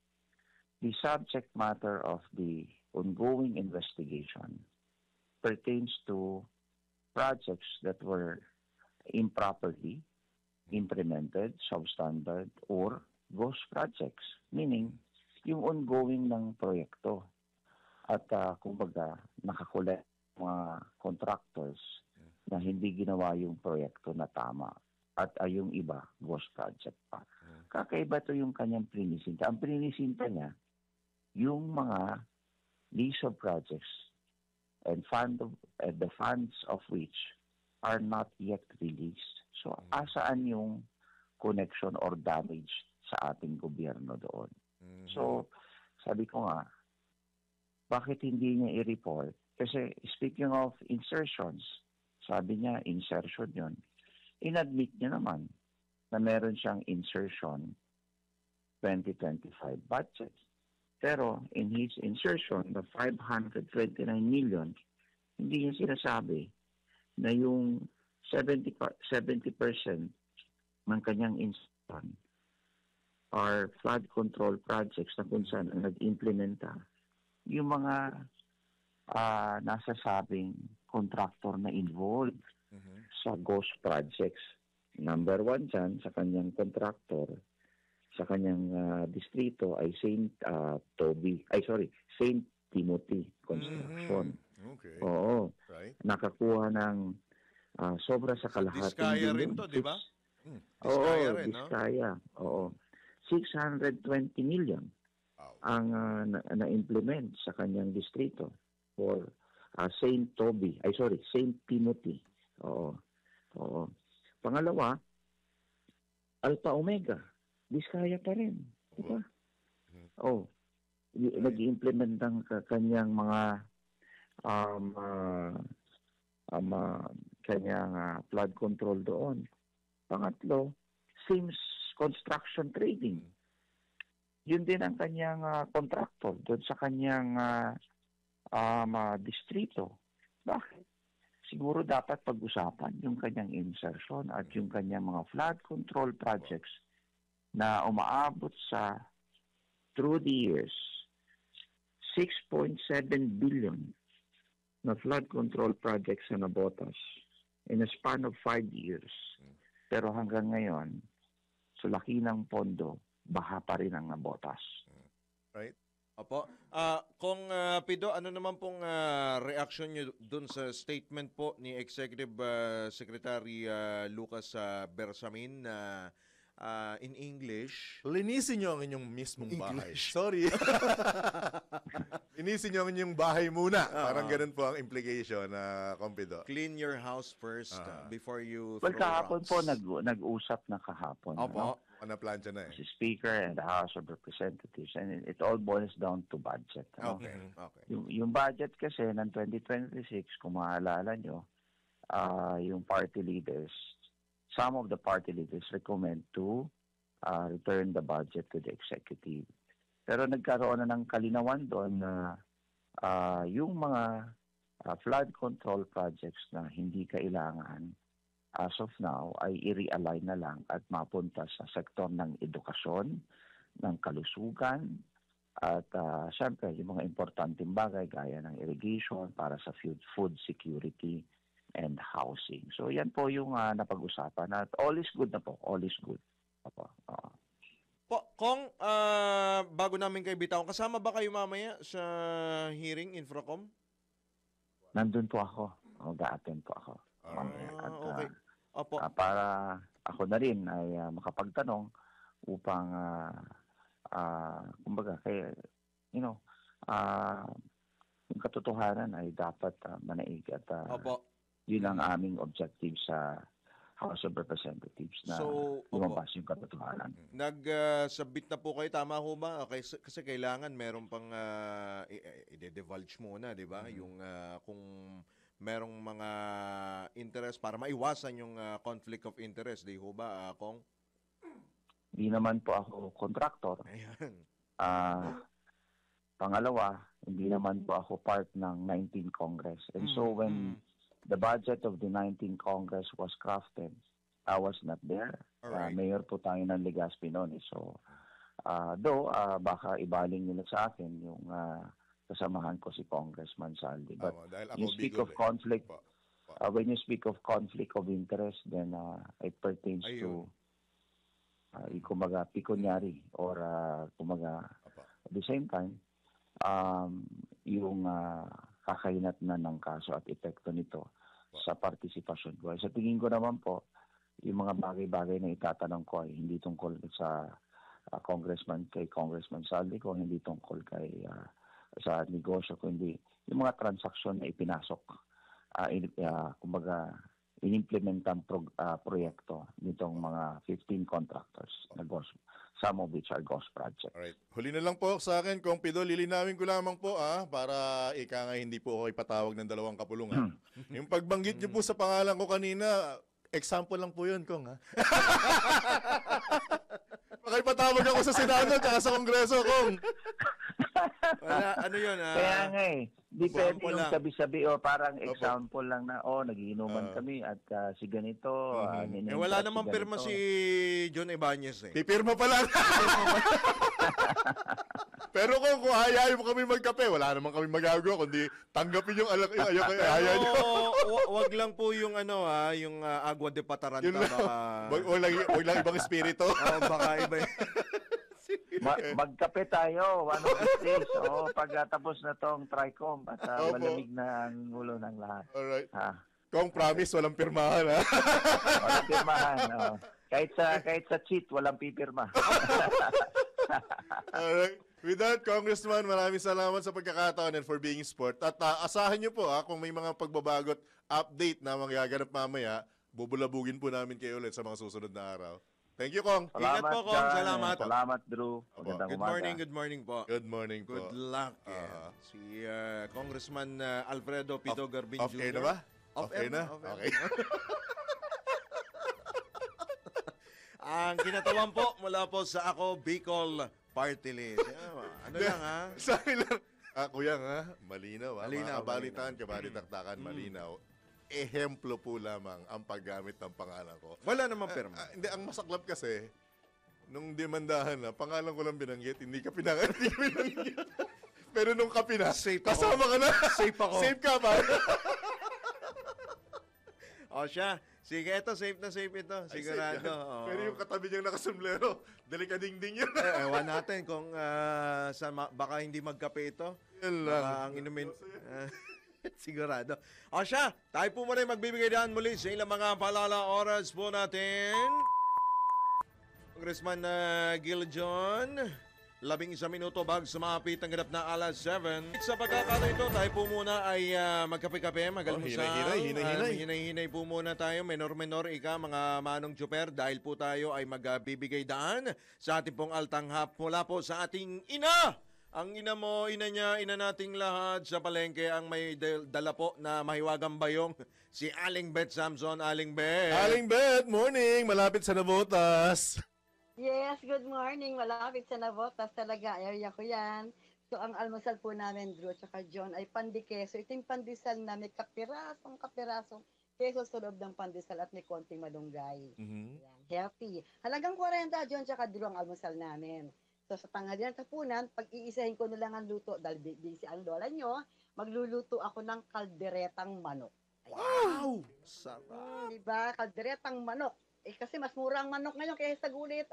Speaker 10: the subject matter of the ongoing investigation pertains to projects that were improperly implemented, substandard, or ghost projects, meaning yung ongoing ng proyekto. At kumbaga, nakakulit mga contractors na hindi ginawa yung proyekto na tama. At yung iba, ghost project pa. Kakaiba to yung kanyang prinisinta. Ang prinisinta niya, yung mga list of projects and the funds of which are not yet released. So, asaan yung connection or damage sa ating gobyerno doon? So, sabi ko nga, bakit hindi niya i-report? Kasi speaking of insertions, sabi niya, insertion yun. Inadmit niya naman na meron siyang insertion 2025 budget. Pero in his insertion, the 529 million, hindi niya sinasabi na yung 70% ng kanyang insertion are flood control projects na kung saan ang nag-implementa yung mga nasasabing contractor na involved sa ghost projects. Number 1 dyan, sa kanyang contractor, sa kanyang distrito ay St. Timothy Construction.
Speaker 4: Okay.
Speaker 10: Oo.
Speaker 4: Right.
Speaker 10: Nakakuha ng sobra sa kalahating
Speaker 3: Diskaya rin to, di ba?
Speaker 10: Diskaya rin, Diskaya. Oo. 620 million ang na-implement sa kanyang distrito for St. Timothy. Oo. Pangalawa, Alpha Omega. Diskaya pa rin. Diba? Nag-implement ng kanyang mga kanyang flood control doon. Pangatlo, Sims Construction Trading. Yun din ang kanyang contractor doon sa kanyang distrito. Bakit? Siguro dapat pag-usapan yung kanyang insertion at yung kanyang mga flood control projects na umaabot sa, through the years, 6.7 billion na flood control projects na nabotas in a span of 5 years. Pero hanggang ngayon, sa laki ng pondo, baha pa rin ang nabotas.
Speaker 4: Right?
Speaker 3: Opo. Kung Pido, ano naman pong reaction nyo dun sa statement po ni Executive Secretary Lucas Bersamin na in English?
Speaker 4: Linisin nyo ang inyong mismong bahay. Sorry. Linisin nyo ang inyong bahay muna. Parang ganun po ang implication na Kompido.
Speaker 3: Clean your house first before you
Speaker 10: Well,
Speaker 3: throw
Speaker 10: kahapon
Speaker 3: rocks.
Speaker 10: po nag-usap na kahapon.
Speaker 3: Opo.
Speaker 4: Plancha na
Speaker 10: Si Speaker and the House of Representatives, and it all boils down to budget.
Speaker 3: Okay.
Speaker 10: Yung budget kasi ng 2026, kung maalala nyo, yung party leaders, some of the party leaders recommend to return the budget to the executive. Pero nagkaroon na ng kalinawan doon na yung mga flood control projects na hindi kailangan as of now ay i-realign na lang at mapunta sa sektor ng edukasyon, ng kalusugan, at syempre yung mga importanteng bagay gaya ng irrigation para sa food security and housing. So yan po yung napag-usapan at all is good na po, all is good. Opo.
Speaker 3: Kong, bago namin kayo bitawan, kasama ba kayo mamaya sa hearing, Infracom?
Speaker 10: Nandun po ako, mag-a-attend po ako. Mamaya. At,
Speaker 3: okay. Opo.
Speaker 10: Para ako na rin ay makapagtanong upang kumbaga yung katotohanan ay dapat manaig at yun ang aming objective sa House of Representatives na lumabas yung katotohanan.
Speaker 3: Nag-submit na po kayo, tama ho ba? Okay, kasi kailangan meron pang i-divulge muna, di ba? Yung kung merong mga interest para maiwasan yung conflict of interest, di ho ba, Kong?
Speaker 10: Di naman po ako contractor.
Speaker 3: Ayan.
Speaker 10: Pangalawa, hindi naman po ako part ng 19th Congress. And so when the budget of the 19th Congress was crafted, I was not there.
Speaker 3: Right.
Speaker 10: Mayor po tayo ng Legazpi noon. So, baka ibaling nila sa akin yung kasamahan ko si Congressman Saldi. But you speak of conflict, when you speak of conflict of interest, then it pertains to kumaga pikunyari or kumaga at the same time yung kakainat na ng kaso at epekto nito sa partisipasyon ko. Sa tingin ko naman po, yung mga bagay-bagay na itatanong ko ay hindi tungkol sa kay Congressman Saldi ko, hindi tungkol sa negosyo, kundi yung mga transaksyon na ipinasok, kumbaga inimplementang proyekto nitong mga 15 contractors na some of which are ghost projects.
Speaker 4: Alright. Huli na lang po sa akin, Kong Pido, lilinawin ko lamang po para ika nga hindi po ako ipatawag ng 2 kapulungan. Yung pagbanggit niyo po sa pangalan ko kanina, example lang po yun, Kong. Baka ipatawag ako sa Senado at sa Kongreso, Kong.
Speaker 3: Wala, ano yun?
Speaker 10: Kaya nga depende yung sabi-sabi o parang example lang na, nagiinuman kami at si ganito.
Speaker 3: Wala namang pirma si John Ibanez eh.
Speaker 4: Pipirma pa lang. Pero kung hayayin mo kami magkape, wala naman kami magagawa kundi tanggapin yung ayaw nyo.
Speaker 3: Wag lang po yung yung agua de pataranta.
Speaker 4: Wag lang ibang espiritu.
Speaker 3: Baka iba.
Speaker 10: Magkape tayo, one of these days. Pagkatapos na tong TRICOM at malamig na ang ulo ng lahat.
Speaker 4: Alright. Kung promise, walang pirmahan, ha?
Speaker 10: Walang pirmahan, Kahit sa cheat, walang pipirma.
Speaker 4: Alright. With that, Congressman, maraming salamat sa pagkakataon and for being sport. At asahan nyo po, kung may mga pagbabagot update na magaganap mamaya, bubulabugin po namin kayo ulit sa mga susunod na araw. Thank you, Kong.
Speaker 3: Ingat po, Kong. Salamat.
Speaker 10: Salamat, Drew.
Speaker 3: Good morning po.
Speaker 4: Good morning po.
Speaker 3: Good luck. Si Congressman Alfredo Pido Garbin Jr.
Speaker 4: Off-air na ba?
Speaker 3: Off-air na?
Speaker 4: Okay.
Speaker 3: Ang kinatawan po mula po sa Ako Bicol Party List. Ano lang, ha?
Speaker 4: Sa akin lang. Kuya, malinaw.
Speaker 3: Malinaw.
Speaker 4: Kabalitaan, kabalitaktakan, malinaw. Ehemplo po lamang ang paggamit ng pangalan ko.
Speaker 3: Wala namang pirma.
Speaker 4: Hindi, ang masaklap kasi, nung demandahan na, pangalan ko lang binanggit, hindi ka binanggit. Pero nung kapina, kasama ka na.
Speaker 3: Safe ako.
Speaker 4: Safe ka ba?
Speaker 3: Siya. Sige, safe na safe ito. Sigurado.
Speaker 4: Pero yung katabi niyang nakasumblero, delikading-ding yun.
Speaker 3: Ewan natin kung baka hindi magkape ito.
Speaker 4: Yan lang.
Speaker 3: Baka ang inumin. Sigurado. Siya, tayo po muna magbibigay daan muli sa ilang mga palala oras po natin. Congressman Gil John, 11 minuto bago sumapit ang ganap na alas 7. Sa pagkakataon ito, tayo po muna ay magkape-kape, magalmusal. Hinay-hinay po muna tayo, menor-menor mga manong tsuper, dahil po tayo ay magbibigay daan sa ating pong altanghap mula po sa ating ina. Ang ina mo, ina niya, ina nating lahat sa palengke ang may dala po na mahiwagang bayong, si Aling Beth Samson. Aling Beth.
Speaker 4: Aling Beth, morning. Malapit sa Navotas.
Speaker 11: Yes, good morning. Malapit sa Navotas talaga. Area ko yan. So ang almusal po namin, Drew, tsaka John, ay pandikeso. Ito yung pandesal na may kapirasong keso sa loob ng pandesal at may konting malunggay. Ayan, healthy. Halagang 40, John, tsaka Drew, ang almusal namin. So sa tanghalian at hapunan, pag-iisahin ko na lang ang luto, dahil busy ang lola nyo, magluluto ako ng kalderetang manok. Ayan.
Speaker 3: Wow! Sarap!
Speaker 11: Diba? Kalderetang manok. Kasi mas mura ang manok ngayon kaya sa gulit,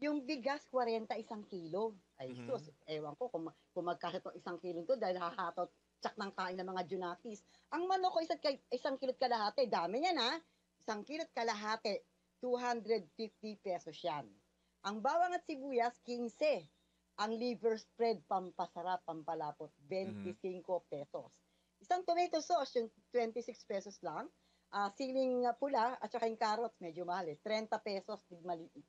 Speaker 11: yung bigas, 40 isang kilo. Ay, sus, ewan ko kung magkasya itong isang kilo to dahil hahatot tsak ng kain ng mga junakis. Ang manok ko, isang kilo't kalahati. Dami yan, ha? Isang kilo't kalahati. 250 pesos yan. Ang bawang at sibuyas, 15. Ang liver spread, pampasarap, pampalapot, 25 pesos. Isang tomato sauce, yung 26 pesos lang. Siling pula at saka yung carrots, medyo mahal 30 pesos,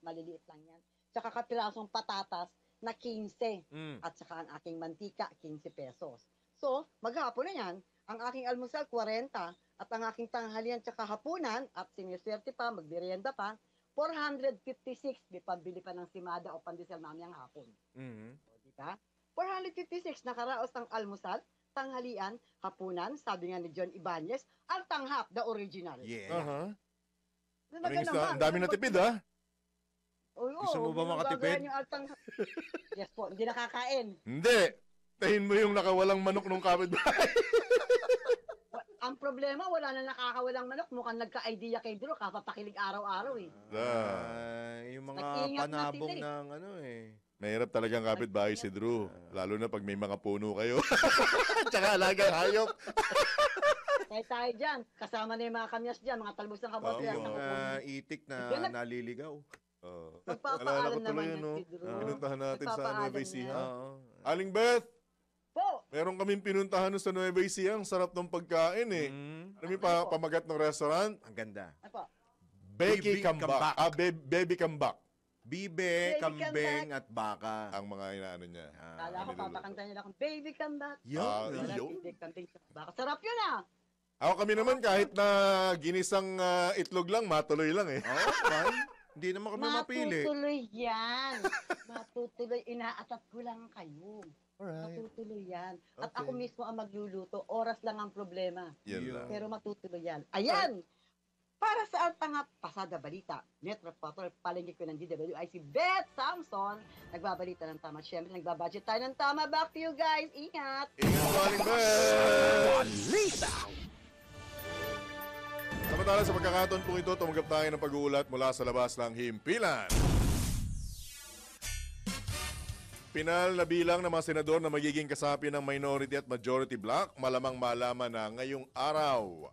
Speaker 11: maliliit lang yan. Tsaka kapirasong patatas na 15. At saka ang aking mantika, 15 pesos. So, maghapon na yan, ang aking almusal, 40. At ang aking tanghalian tsaka hapunan, at siniswerte pa, magmerienda pa, 456, may pambili pa ng simada o pandesal namin ang hapon. O, diba? 456, nakaraos ng almusal, tanghalian, hapunan, sabi nga ni John Ibanez, ang tanghap, the original.
Speaker 3: Yeah.
Speaker 4: Ang dami na tipid, ha?
Speaker 3: Gusto mo ba makatipid?
Speaker 11: Yes po, hindi nakakain.
Speaker 4: Hindi. Tahin mo yung nakawalang manok nung kapitbahay.
Speaker 11: Ang problema, wala na nakakawalang manok. Mukhang nagka-idea kay Drew, kapapakilig araw-araw eh.
Speaker 3: Yung mga
Speaker 11: Nag-iingat na
Speaker 3: panabong
Speaker 11: sila
Speaker 3: ng
Speaker 4: Mahirap talagang kapitbahay si Drew. Lalo na pag may mga puno kayo. Tsaka alagang hayop.
Speaker 11: Tayo dyan. Kasama na yung mga kamyas dyan, mga talbos ng kabote.
Speaker 3: Itik na naliligaw.
Speaker 11: Magpapaalam naman yan si Drew.
Speaker 4: Pinuntahan natin sa
Speaker 11: Magpapaalam
Speaker 4: Nueva Ecija.
Speaker 11: yan.
Speaker 4: Aling Beth!
Speaker 11: Po!
Speaker 4: Meron kaming pinuntahan sa Nueva Ecija. Ang sarap ng pagkain eh. Ano yung pamagat ng restaurant?
Speaker 3: Ang ganda.
Speaker 11: Apa?
Speaker 4: Baby Kambak. Baby Kambak.
Speaker 3: Bibe, kambing, at baka.
Speaker 4: Ang mga inaano niya.
Speaker 11: Kala ko papakanta niya lang, baby come back.
Speaker 4: Yo.
Speaker 11: Baby kambing. Baka sarap yun ah.
Speaker 4: Ako kami naman kahit na ginisang itlog lang, matuloy lang eh.
Speaker 3: Hindi naman kami mapili.
Speaker 11: Matutuloy yan. Matutuloy. Inaatat ko lang kayo.
Speaker 4: Alright.
Speaker 11: Matutuloy yan. At ako mismo ang magluluto. Oras lang ang problema.
Speaker 4: Yan lang.
Speaker 11: Pero matutuloy yan. Ayan! Para sa Tanga Pasada Balita, Net Reporter, palengke ko ng DWIC, Beth Samson, nagbabalita ng tama. Siyempre, nagbabudget tayo ng tama. Back to you guys. Ingat!
Speaker 4: Ingat, Aling Beth!
Speaker 2: Balita!
Speaker 4: Samantala sa pagkakataon po ito, tumanggap tayo ng pag-uulat mula sa labas ng himpilan. Pinal na bilang ng mga senador na magiging kasapi ng minority at majority bloc, malamang malaman na ngayong araw.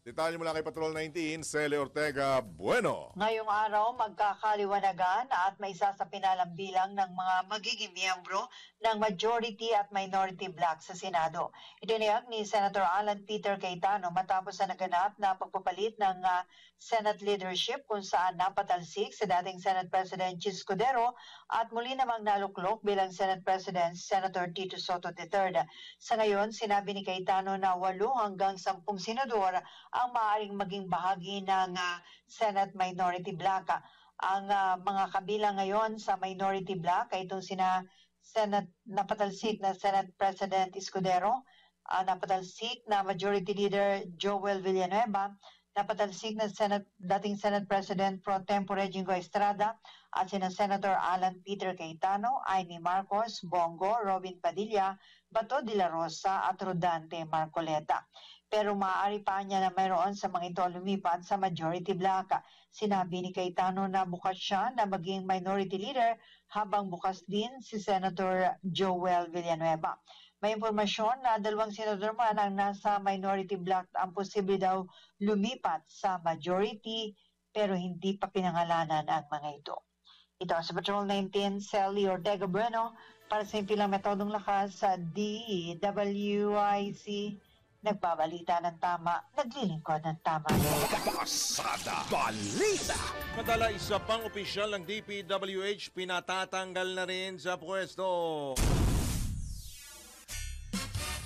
Speaker 4: Detalye mula kay Patrol 19, Cele Ortega Bueno.
Speaker 7: Ngayong araw, magkakaliwanagan at may isa sa pinalang bilang ng mga magiging miyembro ng majority at minority bloc sa Senado. Itinayag ni Senator Alan Peter Cayetano matapos na naganap na pagpapalit ng Senate leadership kung saan napatalsik sa dating Senate President Chis Escudero at muli namang naluklok bilang Senate President Senator Tito Soto III. Sa ngayon, sinabi ni Cayetano na 8 hanggang 10 senador ang maaaring maging bahagi ng Senate Minority Bloc. Ang mga kabilang ngayon sa Minority Bloc ay itong napatalsik na Senate President Escudero, napatalsik na Majority Leader Joel Villanueva, napatalsik na dating Senate President Pro Tempore Jingo Estrada at sina Senator Alan Peter Cayetano, Amy Marcos, Bongo, Robin Padilla, Bato de la Rosa at Rodante Marcoleta. Pero maaari pa niya na mayroon sa mga ito lumipat sa majority bloc. Sinabi ni Cayetano na bukas siya na maging minority leader habang bukas din si Senator Joel Villanueva. May impormasyon na 2 senador man ang nasa minority bloc ang posible daw lumipat sa majority pero hindi pa pinangalanan ang mga ito. Ito sa Patrol 19, Cele Ortega Bueno para sa impilang metodong lakas sa DWIC. Nagbabalita ng tama, naglilingkod ng tama.
Speaker 2: Pasada Balita!
Speaker 3: Madala, isa pang opisyal ng DPWH pinatatanggal na rin sa pwesto.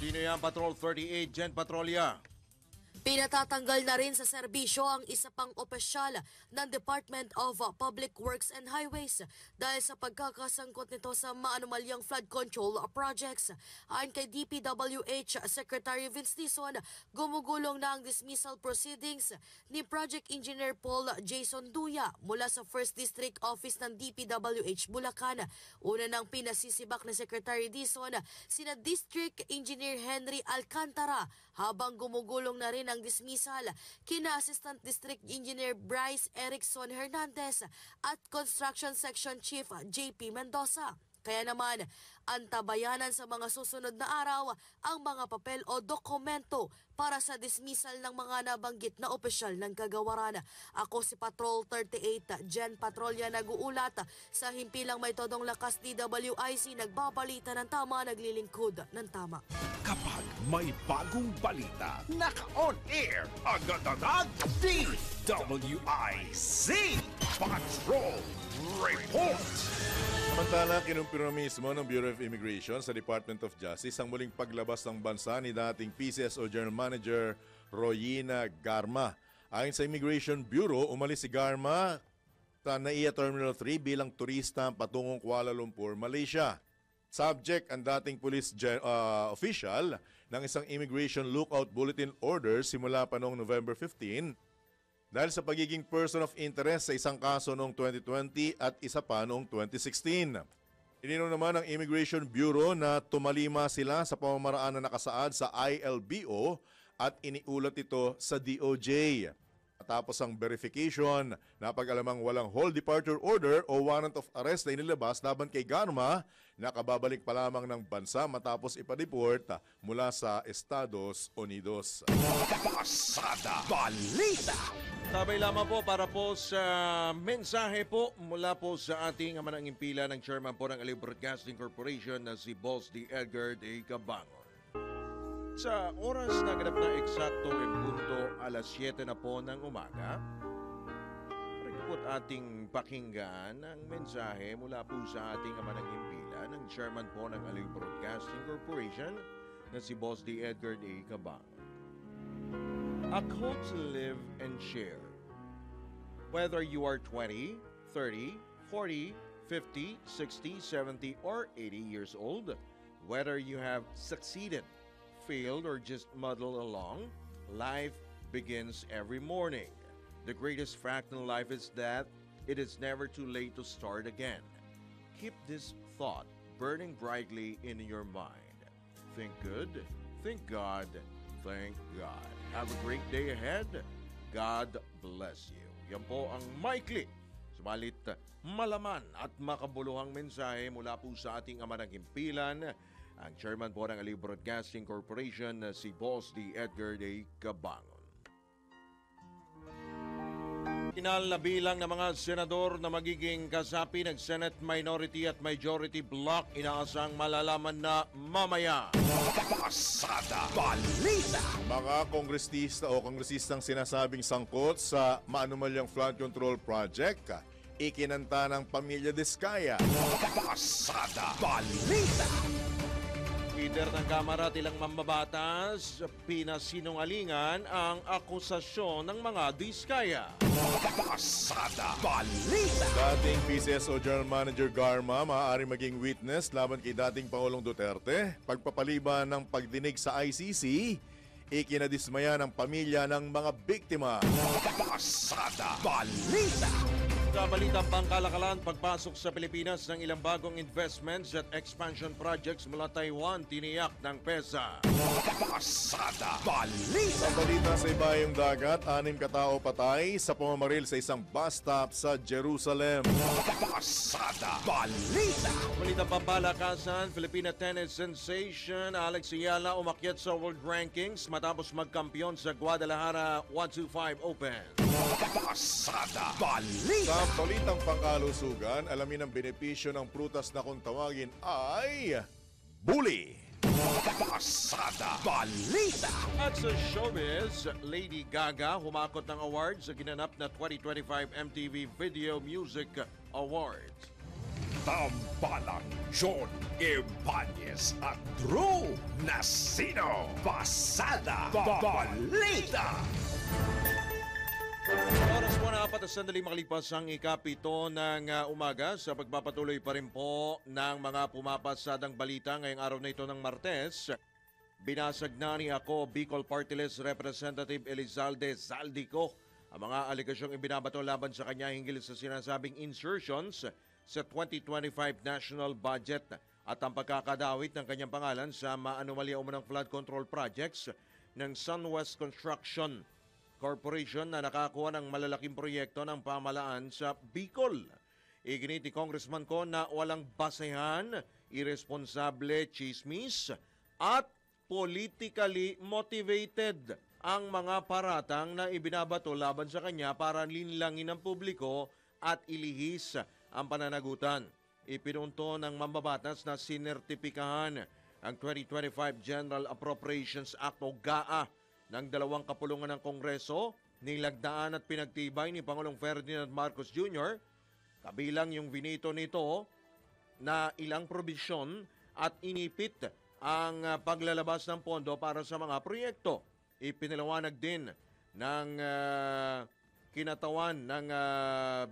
Speaker 3: Sino yan, Patrol 38, Jen Patrolya?
Speaker 12: Pinatatanggal na rin sa serbisyo ang isa pang opisyal ng Department of Public Works and Highways dahil sa pagkakasangkot nito sa maanumalyang flood control projects. Ayon kay DPWH Secretary Vince Dizon, gumugulong na ang dismissal proceedings ni Project Engineer Paul Jason Duya mula sa 1st District Office ng DPWH Bulacan. Una nang pinasisibak ni Secretary Dizon sina District Engineer Henry Alcantara, habang gumugulong na rin ang dismissal kina Assistant District Engineer Bryce Erickson Hernandez at Construction Section Chief JP Mendoza. Kaya naman, antabayanan sa mga susunod na araw ang mga papel o dokumento para sa dismissal ng mga nabanggit na opisyal ng kagawaran. Ako si Patrol 38, Jen Patrolya, nag-uulat sa himpilang may todong lakas DWIC, nagbabalita ng tama, naglilingkod ng tama.
Speaker 2: Kapag may bagong balita, naka-on air, agad-agad, DWIC Patrol Report!
Speaker 4: Samantala, kinumpirma mismo ng Bureau of Immigration sa Department of Justice ang muling paglabas ng bansa ni dating PCSO General Manager Royina Garma. Ayon sa Immigration Bureau, umalis si Garma sa NAIA Terminal 3 bilang turista patungong Kuala Lumpur, Malaysia. Subject ang dating police official ng isang Immigration Lookout Bulletin Order simula pa noong November 15 dahil sa pagiging person of interest sa isang kaso noong 2020 at isa pa noong 2016. Ininom naman ng Immigration Bureau na tumalima sila sa pamamaraan na nakasaad sa ILBO at iniulat ito sa DOJ. Tapos ang verification, napag-alamang walang hold departure order o warrant of arrest na inilabas laban kay Garma, nakababalik pa lamang ng bansa matapos ipadeport mula sa Estados Unidos.
Speaker 2: Pasada Balita!
Speaker 3: Tabay lamang po para po sa mensahe po mula po sa ating manang impila ng chairman po ng Aliw Broadcasting Corporation na si Boss D. Edgar D. Cabangon. Sa oras na ganap na eksakto en punto alas 7 na po ng umaga, report ating pakinggan ang mensahe mula po sa ating manang impila ng chairman po ng Aliw Broadcasting Corporation na si Boss D. Edgar D. Cabangon. A code to live and share. Whether you are 20, 30, 40, 50, 60, 70, or 80 years old, whether you have succeeded, failed, or just muddle along, life begins every morning. The greatest fact in life is that it is never too late to start again. Keep this thought burning brightly in your mind. Think good, think God, thank God. Have a great day ahead. God bless you. Yan po ang maikli, subalit malaman at makabuluhang mensahe mula po sa ating ama ng himpilan, ang chairman po ng Aliw Broadcasting Corporation, si Boss D. Edgar D. Cabangon. Final na bilang ng mga senador na magiging kasapi ng Senate Minority at Majority Block, inaasang malalaman na mamaya.
Speaker 2: Pasada Balita!
Speaker 4: Mga kongresista o kongresistang sinasabing sangkot sa maanumalyang flood control project, ikinanta ng Pamilya Diskaya.
Speaker 2: Pasada Balita!
Speaker 3: Leader ng Kamara at ilang mambabatas, pinasinungalingan ang akusasyon ng mga Diskaya.
Speaker 2: Pasada Balita!
Speaker 4: Dating PCSO General Manager Garma maaari maging witness laban kay dating Pangulong Duterte. Pagpapaliban ng pagdinig sa ICC, ikinadismaya ng pamilya ng mga biktima.
Speaker 2: Pasada Balita!
Speaker 3: Sa balitang pangkalakalan, pagpasok sa Pilipinas ng ilang bagong investments at expansion projects mula Taiwan, tiniyak ng PESA.
Speaker 2: Pasada Balita!
Speaker 4: Sa balita sa ibayong dagat, 6 katao patay sa pamamaril sa isang bus stop sa Jerusalem.
Speaker 2: Pasada Balita!
Speaker 3: Balitang pampalakasan, Filipina tennis sensation Alex Ayala umakyat sa world rankings matapos magkampiyon sa Guadalajara 125 Open.
Speaker 2: Pasada Balita!
Speaker 4: Sa balitang pangkalusugan, alamin ang benepisyo ng prutas na kung tawagin ay buli.
Speaker 2: Pasada Balita!
Speaker 3: At sa showbiz, Lady Gaga humakot ng awards sa ginanap na 2025 MTV Video Music Awards.
Speaker 2: Tambalang John Ibanez at Drew Nasino. Pasada Balita.
Speaker 3: Oras po na 4 sandali makalipas ang ikapito ng umaga sa pagpapatuloy pa rin po ng mga pumapasadang balita ngayong araw na ito ng Martes. Binasag na ni ako Bicol Party List Representative Elizalde Zaldico ang mga alekasyong ibinabato laban sa kanya hinggil sa sinasabing insertions sa 2025 national budget at ang pagkakadawit ng kanyang pangalan sa maanumalya umunang flood control projects ng SunWest Construction Corporation na nakakuha ng malalaking proyekto ng pamahalaan sa Bicol. Iginit ni Congressman Ko na walang basehan, irresponsable chismis at politically motivated ang mga paratang na ibinabato laban sa kanya para linlangin ng publiko at ilihis ang pananagutan. Ipinunto ng mambabatas na sinertipikahan ang 2025 General Appropriations Act o GAA ng dalawang kapulungan ng Kongreso, nilagdaan at pinagtibay ni Pangulong Ferdinand Marcos Jr., kabilang yung vinito nito na ilang probisyon at inipit ang paglalabas ng pondo para sa mga proyekto. Ipinaliwanag din ng kinatawan ng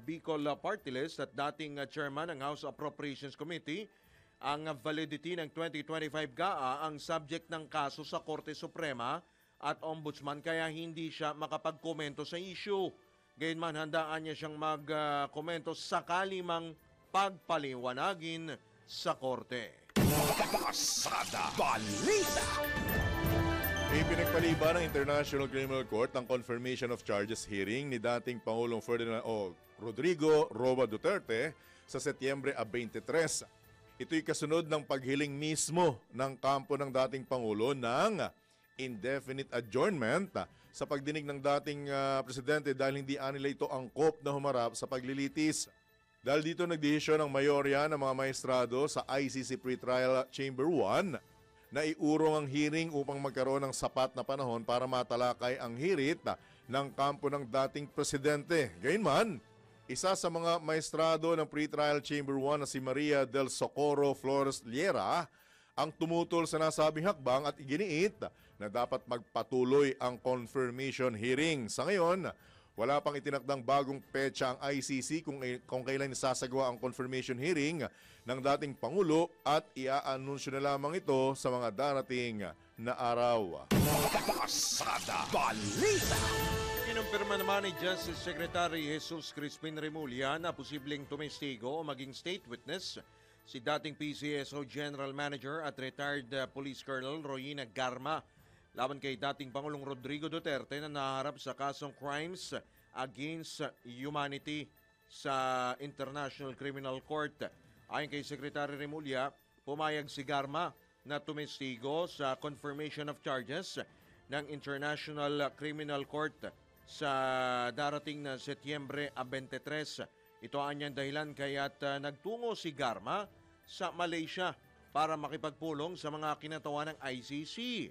Speaker 3: Bicol Party List at dating chairman ng House Appropriations Committee ang validity ng 2025 GAA ang subject ng kaso sa Korte Suprema at Ombudsman kaya hindi siya makapagkomento sa issue. Gayunman handaan niya siyang magkomento sakali mang pagpaliwanagin sa Korte.
Speaker 2: Pasada Balita.
Speaker 4: Ipinagpaliban ng International Criminal Court ang confirmation of charges hearing ni dating Pangulong Ferdinand Rodrigo Roa Duterte sa Setyembre 23. Ito'y kasunod ng paghiling mismo ng kampo ng dating Pangulo ng indefinite adjournment sa pagdinig ng dating presidente dahil hindi nila ito angkop na humarap sa paglilitis. Dahil dito nagdesisyon ng mayorya ng mga maestrado sa ICC Pretrial Chamber 1 na iurong ang hearing upang magkaroon ng sapat na panahon para matalakay ang hirit ng kampo ng dating presidente. Gayunman, isa sa mga maestrado ng Pretrial Chamber 1 na si Maria del Socorro Flores Liera ang tumutol sa nasabing hakbang at iginiit na dapat magpatuloy ang confirmation hearing. Sa ngayon, wala pang itinakdang bagong petsa ang ICC kung kailan isasagawa ang confirmation hearing ng dating Pangulo at ia-anunsyo na lamang ito sa mga darating na araw.
Speaker 2: Pasada Balita.
Speaker 3: Kinumpirma naman ni Justice Secretary Jesus Crispin Remulla na posibleng tumestigo o maging state witness si dating PCSO General Manager at retired Police Colonel Royina Garma laban kay dating Pangulong Rodrigo Duterte na naharap sa kasong crimes against humanity sa International Criminal Court. Ayon kay Secretary Remulla, pumayag si Garma na tumestigo sa confirmation of charges ng International Criminal Court sa darating na Setyembre 23. Ito ang niyang dahilan kaya't nagtungo si Garma sa Malaysia para makipagpulong sa mga kinatawan ng ICC.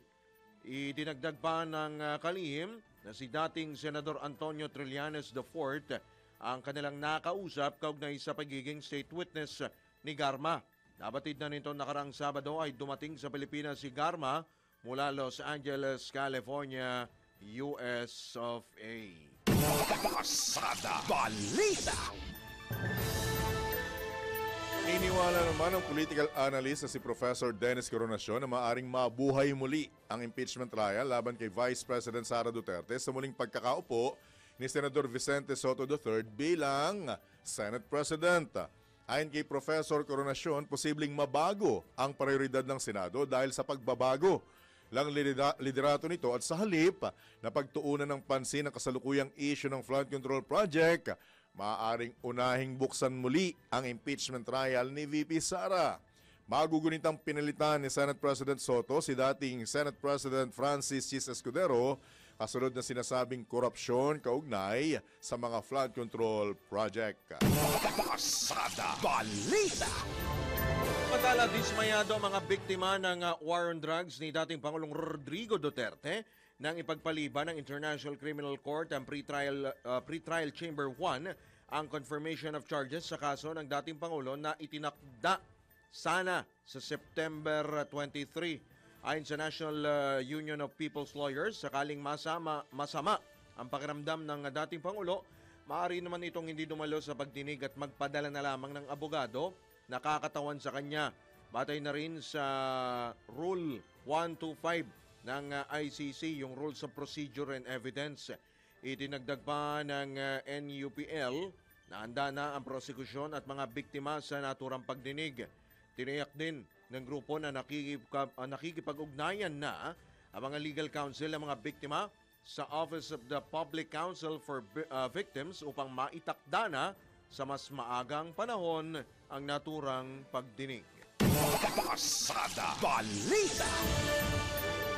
Speaker 3: Idinagdag pa ng kalihim na si dating Senador Antonio Trillanes IV ang kanilang nakausap kaugnay sa pagiging state witness ni Garma. Nabatid na nito nakaraang Sabado ay dumating sa Pilipinas si Garma mula Los Angeles, California, US of A.
Speaker 2: Pasada Balita.
Speaker 4: Iniwala naman ng political analyst na si Professor Dennis Coronacion na maaring mabuhay muli ang impeachment trial laban kay Vice President Sara Duterte sa muling pagkakaupo ni Senador Vicente Soto III bilang Senate President. Ayon kay Professor Coronacion, posibleng mabago ang prioridad ng Senado dahil sa pagbabago lang liderato nito at sa halip na pagtuunan ng pansin ang kasalukuyang issue ng flood control project, maaaring unahing buksan muli ang impeachment trial ni VP Sara. Magugunitang pinalitan ni Senate President Soto si dating Senate President Francis Chis Escudero kasunod na sinasabing korupsyon kaugnay sa mga flood control project.
Speaker 2: Pasada Balita.
Speaker 3: Samantala, dismayado ang mga biktima ng war on drugs ni dating Pangulong Rodrigo Duterte nang ipagpaliban ng International Criminal Court ang pretrial Chamber 1 ang confirmation of charges sa kaso ng dating Pangulo na itinakda sana sa September 23. Ayon sa National Union of People's Lawyers, sakaling masama ang pakiramdam ng dating Pangulo, maaari naman itong hindi dumalo sa pagdinig at magpadala na lamang ng abogado na kakatawan sa kanya. Batay na rin sa Rule 125 ng ICC, yung Rules of Procedure and Evidence. Itinagdag pa ng NUPL na handa na ang prosekusyon at mga biktima sa naturang pagdinig. Tiniyak din ng grupo na nakikipag-ugnayan na ang mga legal counsel ng mga biktima sa Office of the Public Counsel for Victims upang maitakda na sa mas maagang panahon ang naturang pagdinig.
Speaker 2: Pasada Balita.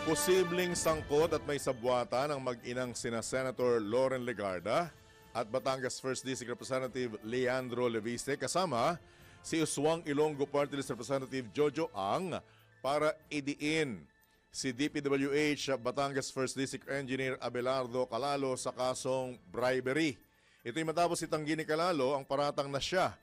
Speaker 4: Posibleng sangkot at may sabwatan ang mag-inang sina Senator Loren Legarda at Batangas 1st District Representative Leandro Leviste kasama si Uswang Ilonggo Party List Representative Jojo Ang para idiin si DPWH Batangas 1st District Engineer Abelardo Calalo sa kasong bribery. Ito'y matapos itanggi ni Calalo ang paratang na siya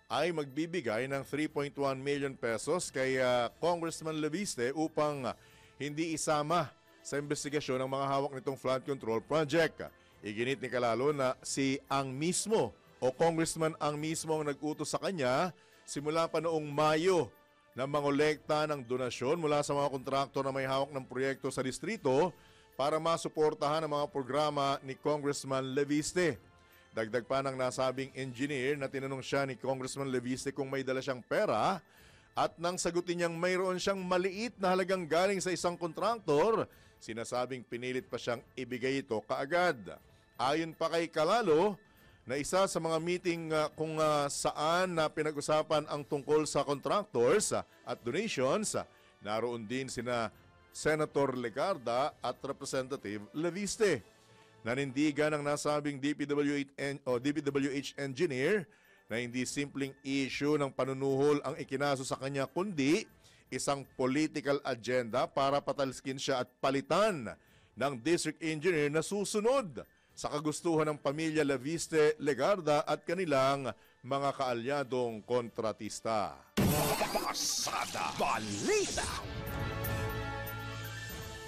Speaker 4: ay magbibigay ng 3.1 million pesos kay Congressman Leviste upang hindi isama sa investigasyon ng mga hawak nitong flood control project. Iginit ni Calalo na si Ang mismo o Congressman Ang mismo ang nag-utos sa kanya simula pa noong Mayo na mangolekta ng donasyon mula sa mga kontraktor na may hawak ng proyekto sa distrito para masuportahan ang mga programa ni Congressman Leviste. Dagdag pa ng nasabing engineer na tinanong siya ni Congressman Leviste kung may dala siyang pera at nang sagutin niyang mayroon siyang maliit na halagang galing sa isang kontraktor, sinasabing pinilit pa siyang ibigay ito kaagad. Ayon pa kay Calalo, na isa sa mga meeting kung saan pinag-usapan ang tungkol sa contractors at donations, naroon din sina Senator Legarda at Representative Leviste. Nanindigan ang nasabing DPWH engineer na hindi simpleng issue ng panunuhol ang ikinaso sa kanya kundi isang political agenda para patalskin siya at palitan ng district engineer na susunod sa kagustuhan ng pamilya Leviste, Legarda at kanilang mga kaalyadong kontratista.
Speaker 2: Pasada Balita.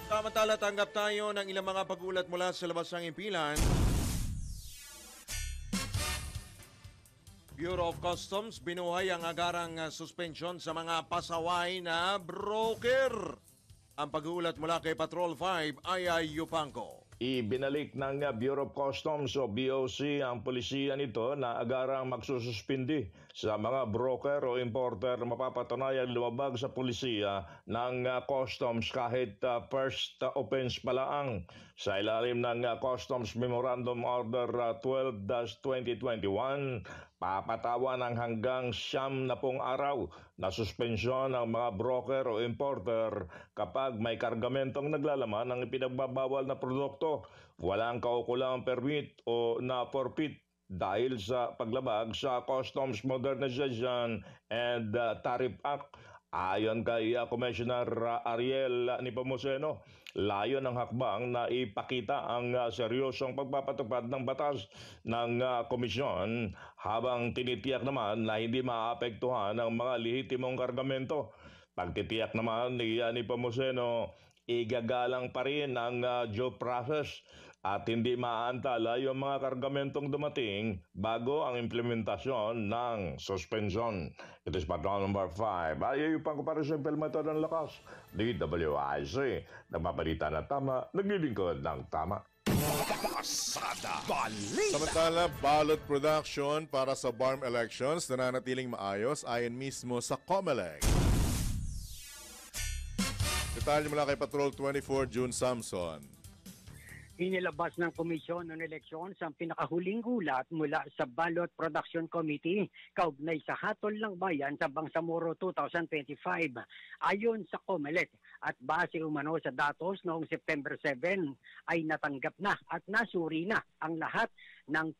Speaker 3: Samantala, tanggap tayo ng ilang mga pag-ulat mula sa labas ng impilan. Bureau of Customs binuhay ang agarang suspension sa mga pasaway na broker. Ang pag-uulat mula kay Patrol 5, Ayay Yupanco.
Speaker 8: Ibinalik ng Bureau of Customs o BOC ang polisiya nito na agarang magsususpindi sa mga broker o importer na mapapatunayang lumabag sa polisiya ng customs kahit first offense pa lang. Sa ilalim ng Customs Memorandum Order 12-2021, papatawan ng hanggang 90 araw na suspensyon ng mga broker o importer kapag may kargamentong naglalaman ng ipinagbabawal na produkto, walang kaukulang permit o na-forfeit dahil sa paglabag sa Customs Modernization and Tariff Act. Ayon kay Commissioner Ariel Nepomuceno, layo ng hakbang na ipakita ang seryosong pagpapatupad ng batas ng komisyon habang tinitiyak naman na hindi maapektuhan ang mga lehitimong kargamento. Pagtitiyak naman ni Nepomuceno, igagalang pa rin ang due process at hindi maaantala yung mga kargamentong dumating bago ang implementasyon ng suspension. It is Patrol number 5. Ayaw pang komparasyon pelmato ng lakas. DWIC. Nagpabalita na tama, naglilingkod ng tama.
Speaker 2: Pasada Balita.
Speaker 4: Samantala, ballot production para sa BARM elections nananatiling maayos ayon mismo sa COMELEC. Detalye mula kay Patrol 24, June Samson.
Speaker 13: Inilabas ng Komisyon ng Eleksyon ang pinakahuling gulat mula sa Ballot Production Committee kaugnay sa hatol ng bayan sa Bangsamoro 2025. Ayon sa COMELEC at base umano sa datos noong September 7 ay natanggap na at nasuri na ang lahat ng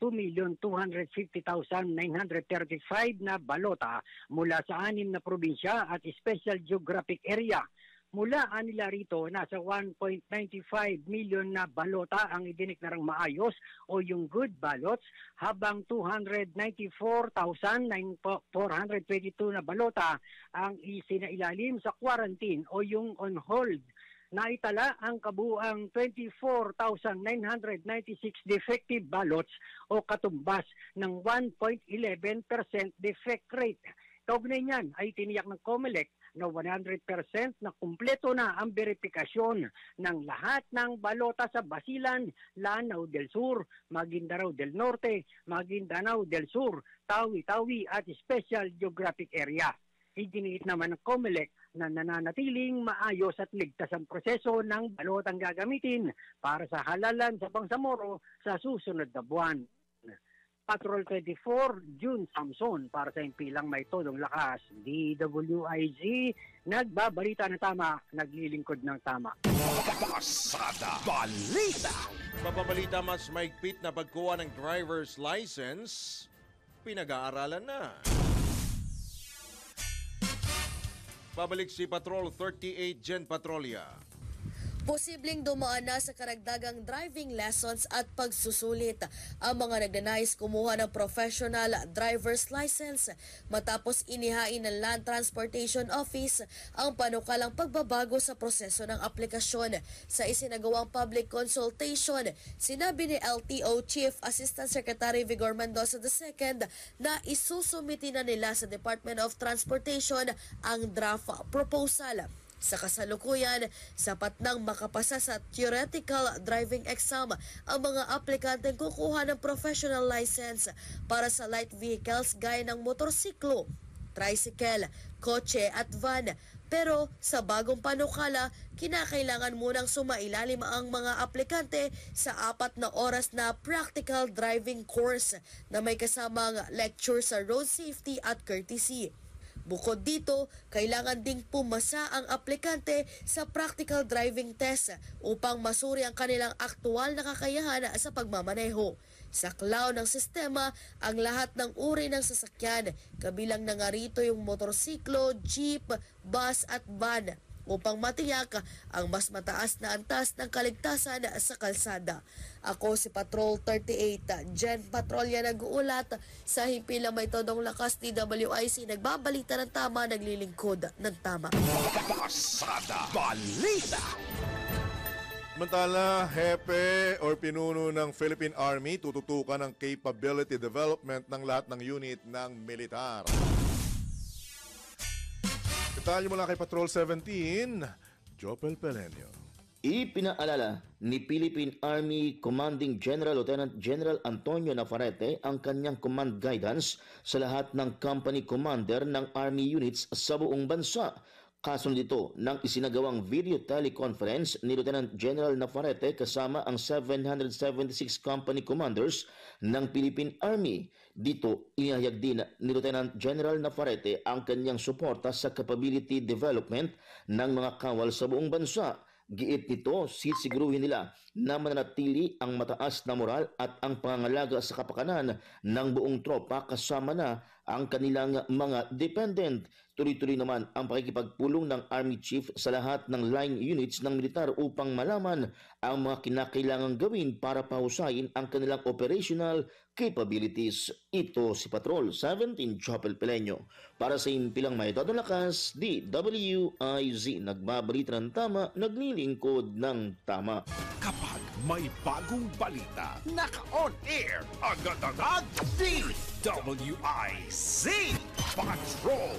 Speaker 13: 2,250,935 na balota mula sa 6 na probinsya at special geographic area. Mula nila rito, nasa 1.95 million na balota ang idineklarang maayos o yung good ballots, habang 294,422 na balota ang isinailalim sa quarantine o yung on hold. Naitala ang kabuang 24,996 defective ballots o katumbas ng 1.11% defect rate. Kaugnay niyan ay tiniyak ng COMELEC na 100% na kumpleto na ang verifikasyon ng lahat ng balota sa Basilan, Lanao del Sur, Maguindanao del Norte, Maguindanao del Sur, Tawi-Tawi at Special Geographic Area. Iginiit naman ng COMELEC na nananatiling maayos at ligtas ang proseso ng balotang gagamitin para sa halalan sa Bangsamoro sa susunod na buwan. Patrol 24, June Samson para sa impilang may todong lakas. DWIZ, nagbabalita ng tama, naglilingkod ng tama.
Speaker 2: Pasada Balita.
Speaker 3: Papabalita, mas maigpit na pagkuha ng driver's license, pinag-aaralan na. Babalik si Patrol 38 Gen Patrolya.
Speaker 12: Posibleng dumaan na sa karagdagang driving lessons at pagsusulit ang mga nagnanais kumuha ng professional driver's license matapos inihain ng Land Transportation Office ang panukalang pagbabago sa proseso ng aplikasyon. Sa isinagawang public consultation, sinabi ni LTO Chief Assistant Secretary Vigor Mendoza II na isusumiti na nila sa Department of Transportation ang draft proposal. Sa kasalukuyan, sapat nang makapasa sa theoretical driving exam ang mga aplikanteng kukuha ng professional license para sa light vehicles gaya ng motorsiklo, tricycle, kotse at van. Pero sa bagong panukala, kinakailangan munang sumailalim ang mga aplikante sa 4 na oras na practical driving course na may kasamang lecture sa road safety at courtesy. Bukod dito, kailangan ding pumasa ang aplikante sa practical driving test upang masuri ang kanilang aktual na kakayahan sa pagmamaneho. Sa cloud ng sistema, ang lahat ng uri ng sasakyan, kabilang na nga rito yung motorsiklo, jeep, bus at van, upang matiyak ang mas mataas na antas ng kaligtasan sa kalsada. Ako si Patrol 38, Gen Patrolya nag-uulat sa himpilang may todong lakas DWIC, nagbabalita ng tama, naglilingkod ng tama.
Speaker 2: Pasada Balita.
Speaker 4: Samantala, hepe or pinuno ng Philippine Army tututukan ang capability development ng lahat ng unit ng militar. Detalye mula kay Patrol 17, Jopel Pelenio.
Speaker 14: Ipinaalala ni Philippine Army Commanding General Lieutenant General Antonio Navarrete ang kanyang command guidance sa lahat ng company commander ng Army units sa buong bansa. Kasunod ito ng isinagawang video teleconference ni Lieutenant General Navarrete kasama ang 776 company commanders ng Philippine Army. Dito, inihayag din ni Lieutenant General Navarrete ang kanyang suporta sa capability development ng mga kawal sa buong bansa. Giit nito, sisiguruhin nila na mananatili ang mataas na moral at ang pangangalaga sa kapakanan ng buong tropa kasama na ang kanilang mga dependent. Tuloy-tuloy naman ang pakikipagpulong ng Army Chief sa lahat ng line units ng militar upang malaman ang mga kinakailangang gawin para pahusayin ang kanilang operational capabilities. Ito si Patrol 17, Jopel Pelenio. Para sa impilang may todong lakas, DWIZ, nagbabalita ng tama, naglilingkod ng tama.
Speaker 2: Kapag may bagong balita, naka-on air, agad-agad, DWIZ Patrol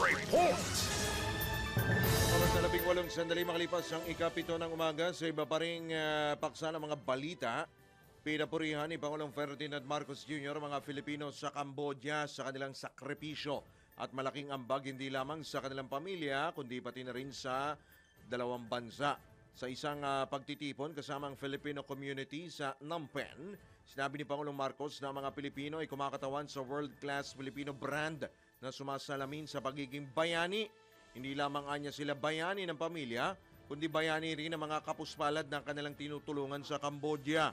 Speaker 2: Report.
Speaker 3: Oras na 18 sandali makalipas ang ikapito ng umaga sa iba pa ring paksa ng mga balita. Pinapurihan ni Pangulong Ferdinand Marcos Jr. mga Filipino sa Cambodia sa kanilang sakripisyo at malaking ambag hindi lamang sa kanilang pamilya kundi pati na rin sa dalawang bansa. Sa isang pagtitipon kasama ang Filipino community sa Phnom Penh, sinabi ni Pangulong Marcos na mga Pilipino ay kumakatawan sa world-class Filipino brand na sumasalamin sa pagiging bayani. Hindi lamang anya sila bayani ng pamilya, kundi bayani rin ng mga kapuspalad ng kanilang tinutulungan sa Cambodia.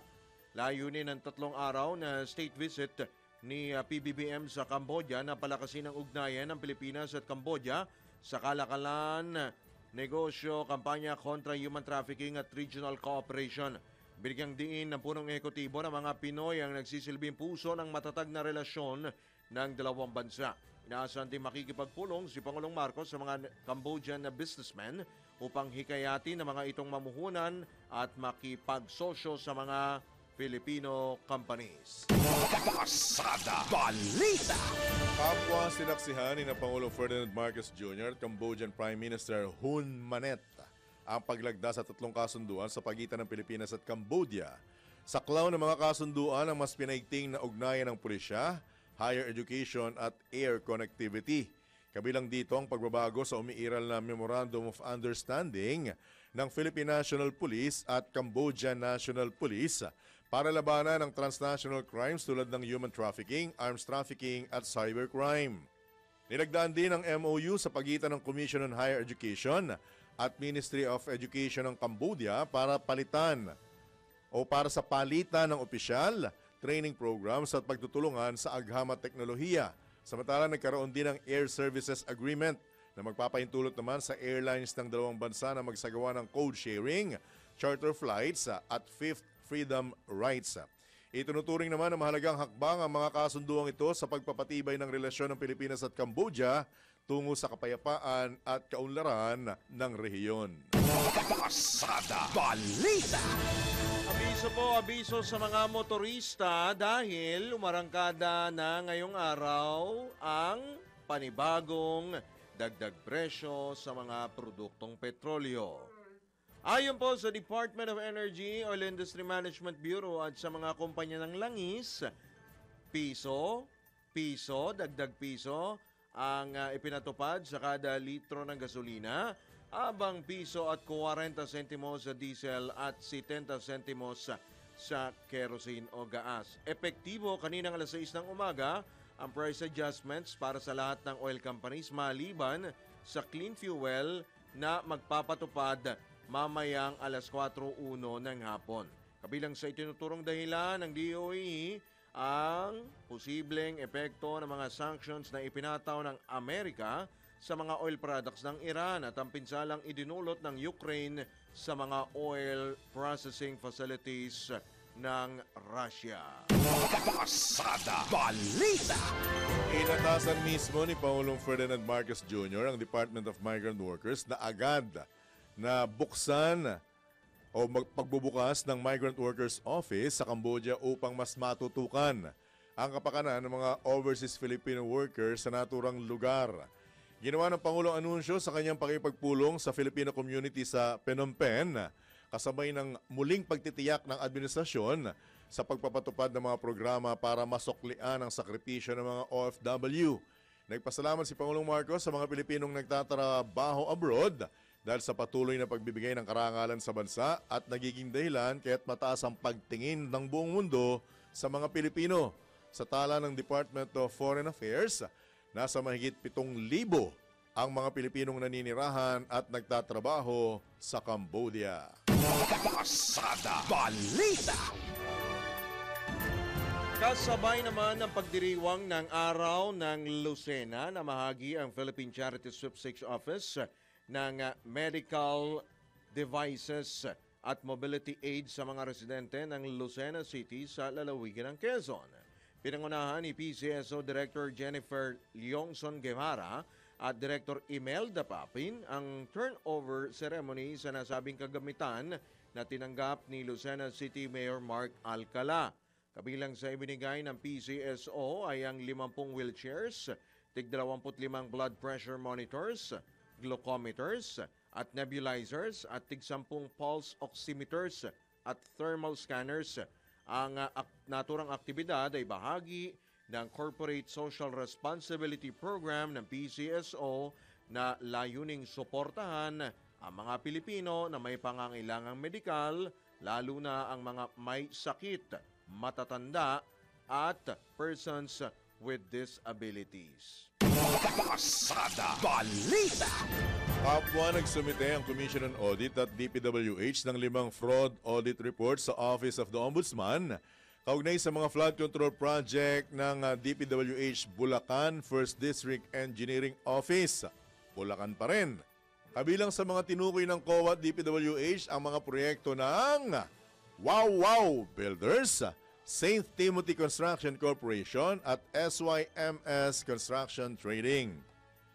Speaker 3: Layunin ng 3 araw na state visit ni PBBM sa Cambodia na palakasin ang ugnayan ng Pilipinas at Cambodia sa kalakalan negosyo, kampanya kontra human trafficking at regional cooperation. Binigyang diin ng punong ekotibo ng mga Pinoy ang nagsisilbing puso ng matatag na relasyon ng dalawang bansa. Inaasahan din makikipagpulong si Pangulong Marcos sa mga Cambodian na businessmen upang hikayati ng mga itong mamuhunan at makipagsosyo sa mga Filipino companies.
Speaker 2: Pasada Balita!
Speaker 4: Kapwa sinaksihan ni na Pangulong Ferdinand Marcos Jr. at Cambodian Prime Minister Hun Manet ang paglagda sa 3 kasunduan sa pagitan ng Pilipinas at Cambodia. Saklaw ng mga kasunduan ang mas pinaigting na ugnayan ng pulisya, higher education at air connectivity. Kabilang dito ang pagbabago sa umiiral na Memorandum of Understanding ng Philippine National Police at Cambodian National Police para labanan ang transnational crimes tulad ng human trafficking, arms trafficking at cybercrime. Nilagdaan din ang MOU sa pagitan ng Commission on Higher Education at Ministry of Education ng Cambodia para sa palitan ng opisyal, training programs at pagtutulungan sa agham at teknolohiya. Samantala, nagkaroon din ng Air Services Agreement na magpapahintulot naman sa airlines ng dalawang bansa na magsagawa ng code sharing, charter flights at fifth freedom rights. Itinuturing naman na mahalagang hakbang ang mga kasunduang ito sa pagpapatibay ng relasyon ng Pilipinas at Cambodia tungo sa kapayapaan at kaunlaran ng rehiyon.
Speaker 2: Pasada Balita!
Speaker 3: Abiso sa mga motorista dahil umarangkada na ngayong araw ang panibagong dagdag presyo sa mga produktong petrolyo. Ayon po sa Department of Energy, Oil Industry Management Bureau at sa mga kumpanya ng langis, dagdag piso ang ipinatupad sa kada litro ng gasolina, habang piso at 40 sentimos sa diesel at 70 sentimos sa kerosene o gaas. Epektibo kaninang alas 6 ng umaga ang price adjustments para sa lahat ng oil companies maliban sa clean fuel na magpapatupad mamayang alas 4:01 ng hapon. Kabilang sa itinuturong dahilan ng DOE ang posibleng epekto ng mga sanctions na ipinataw ng Amerika sa mga oil products ng Iran at ang pinsalang idinulot ng Ukraine sa mga oil processing facilities ng Russia.
Speaker 2: Pasada Balita!
Speaker 4: Inatasan mismo ni Pangulong Ferdinand Marcos Jr. ang Department of Migrant Workers na agad na buksan o pagbubukas ng Migrant Workers Office sa Cambodia upang mas matutukan ang kapakanan ng mga overseas Filipino workers sa naturang lugar. Ginawa ng Pangulong anunsyo sa kanyang pakipagpulong sa Filipino community sa Phnom Penh kasabay ng muling pagtitiyak ng administrasyon sa pagpapatupad ng mga programa para masuklian ang sakripisyo ng mga OFW. Nagpasalamat si Pangulong Marcos sa mga Pilipinong nagtatrabaho abroad dahil sa patuloy na pagbibigay ng karangalan sa bansa at nagiging dahilan kaya't mataas ang pagtingin ng buong mundo sa mga Pilipino. Sa tala ng Department of Foreign Affairs, nasa mahigit 7,000 ang mga Pilipinong naninirahan at nagtatrabaho sa Cambodia.
Speaker 2: Pasada Balita!
Speaker 3: Kasabay naman ng pagdiriwang ng Araw ng Lucena na mahagi ang Philippine Charity Sweepstakes Office ng medical devices at mobility aid sa mga residente ng Lucena City sa lalawigan ng Quezon. Pinangunahan ni PCSO Director Jennifer Leongson Guevara at Director Imelda Papin ang turnover ceremony sa nasabing kagamitan na tinanggap ni Lucena City Mayor Mark Alcala. Kabilang sa ibinigay ng PCSO ay ang 50 wheelchairs, tig-25 blood pressure monitors, glucometers at nebulizers at tig-10 pulse oximeters at thermal scanners. Ang naturang aktibidad ay bahagi ng Corporate Social Responsibility Program ng PCSO na layuning suportahan ang mga Pilipino na may pangangailangang medikal, lalo na ang mga may sakit, matatanda at persons with disabilities.
Speaker 2: Pasada Balita!
Speaker 4: Kapwa nagsumite ang Commission on Audit at DPWH ng 5 fraud audit reports sa Office of the Ombudsman kaugnay sa mga flood control project ng DPWH Bulacan 1st District Engineering Office. Bulacan pa rin. Kabilang sa mga tinukoy ng COA at DPWH ang mga proyekto ng Wow Wow Builders, St. Timothy Construction Corporation at SYMS Construction Trading.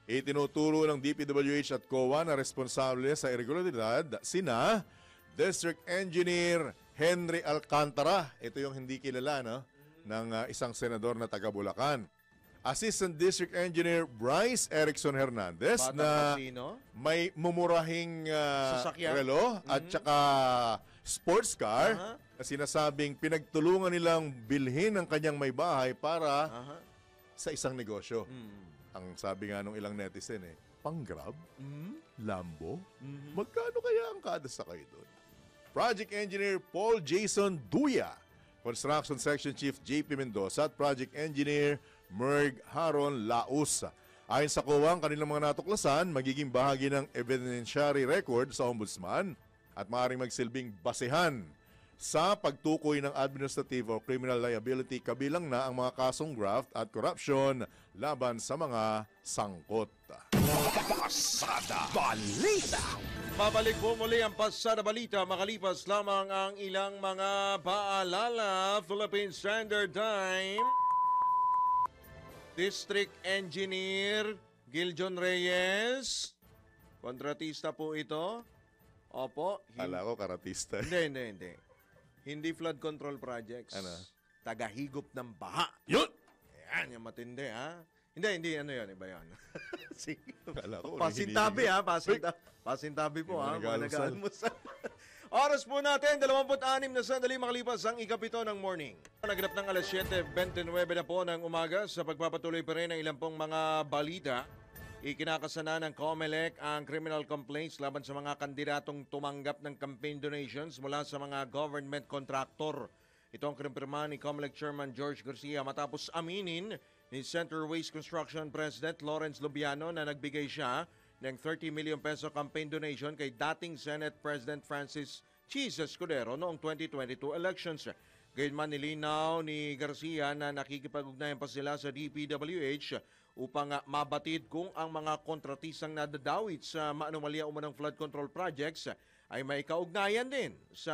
Speaker 4: Itinuturo ng DPWH at COA na responsable sa irregularidad sina District Engineer Henry Alcantara, ito yung hindi kilala ng isang senador na taga Bulacan. Assistant District Engineer Bryce Erickson Hernandez na may mumurahing relo at saka sports car na sinasabing pinagtulungan nilang bilhin ang kanyang may bahay para sa isang negosyo. Ang sabi nga nung ilang netizen pang-grab, Lambo, magkano kaya ang kada sakay doon? Project Engineer Paul Jason Duya, Construction Section Chief JP Mendoza at Project Engineer Merg Haron Laus. Ayon sa COA, ang kanilang mga natuklasan magiging bahagi ng evidentiary record sa Ombudsman at maaaring magsilbing basehan sa pagtukoy ng administrative or criminal liability, kabilang na ang mga kasong graft at corruption laban sa mga sangkot.
Speaker 2: Pasada Balita.
Speaker 3: Babalik po muli ang Pasada Balita makalipas lamang ang ilang mga paalala. Philippine Standard Time. District Engineer Giljon Reyes. Kontratista po ito. Opo.
Speaker 4: Kala ko karatista.
Speaker 3: Hindi. Hindi flood control projects.
Speaker 4: Ano?
Speaker 3: Tagahigop ng baha.
Speaker 4: Yun!
Speaker 3: Yan, yung matindi ha. Hindi, ano yun, iba yun. Sige.
Speaker 4: Kala ko,
Speaker 3: Pasintabi ha, pasintabi po ha. Mga nag-almusal. Oras po natin, 26 na sandali makalipas ang ikapito ng morning. Naganap ng alas 7:29 na po ng umaga sa pagpapatuloy pa rin ng ilang pong mga balita. Ikinakasana ng COMELEC ang criminal complaints laban sa mga kandidatong tumanggap ng campaign donations mula sa mga government contractor. Ito ang kinumpirma ni COMELEC Chairman George Garcia matapos aminin ni Center Waste Construction President Lawrence Lubiano na nagbigay siya ng 30 million peso campaign donation kay dating Senate President Francis Cheese Escudero noong 2022 elections. Gayunman nilinaw ni Garcia na nakikipag-ugnayan pa sila sa DPWH upang mabatid kung ang mga kontratisang nadadawit sa maanumalya umanang flood control projects ay may kaugnayan din sa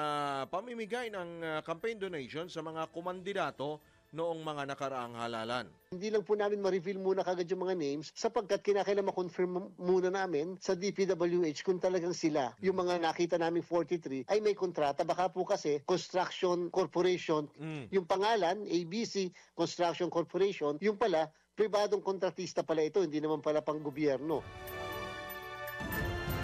Speaker 3: pamimigay ng campaign donation sa mga kumandidato noong mga nakaraang halalan.
Speaker 15: Hindi lang po namin ma-reveal muna kagad yung mga names sapagkat kinakailangan ma-confirm muna namin sa DPWH kung talagang sila, yung mga nakita naming 43, ay may kontrata. Baka po kasi Construction Corporation, yung pangalan, ABC Construction Corporation, yung pala, pribadong kontratista pala ito, hindi naman pala pang gobyerno.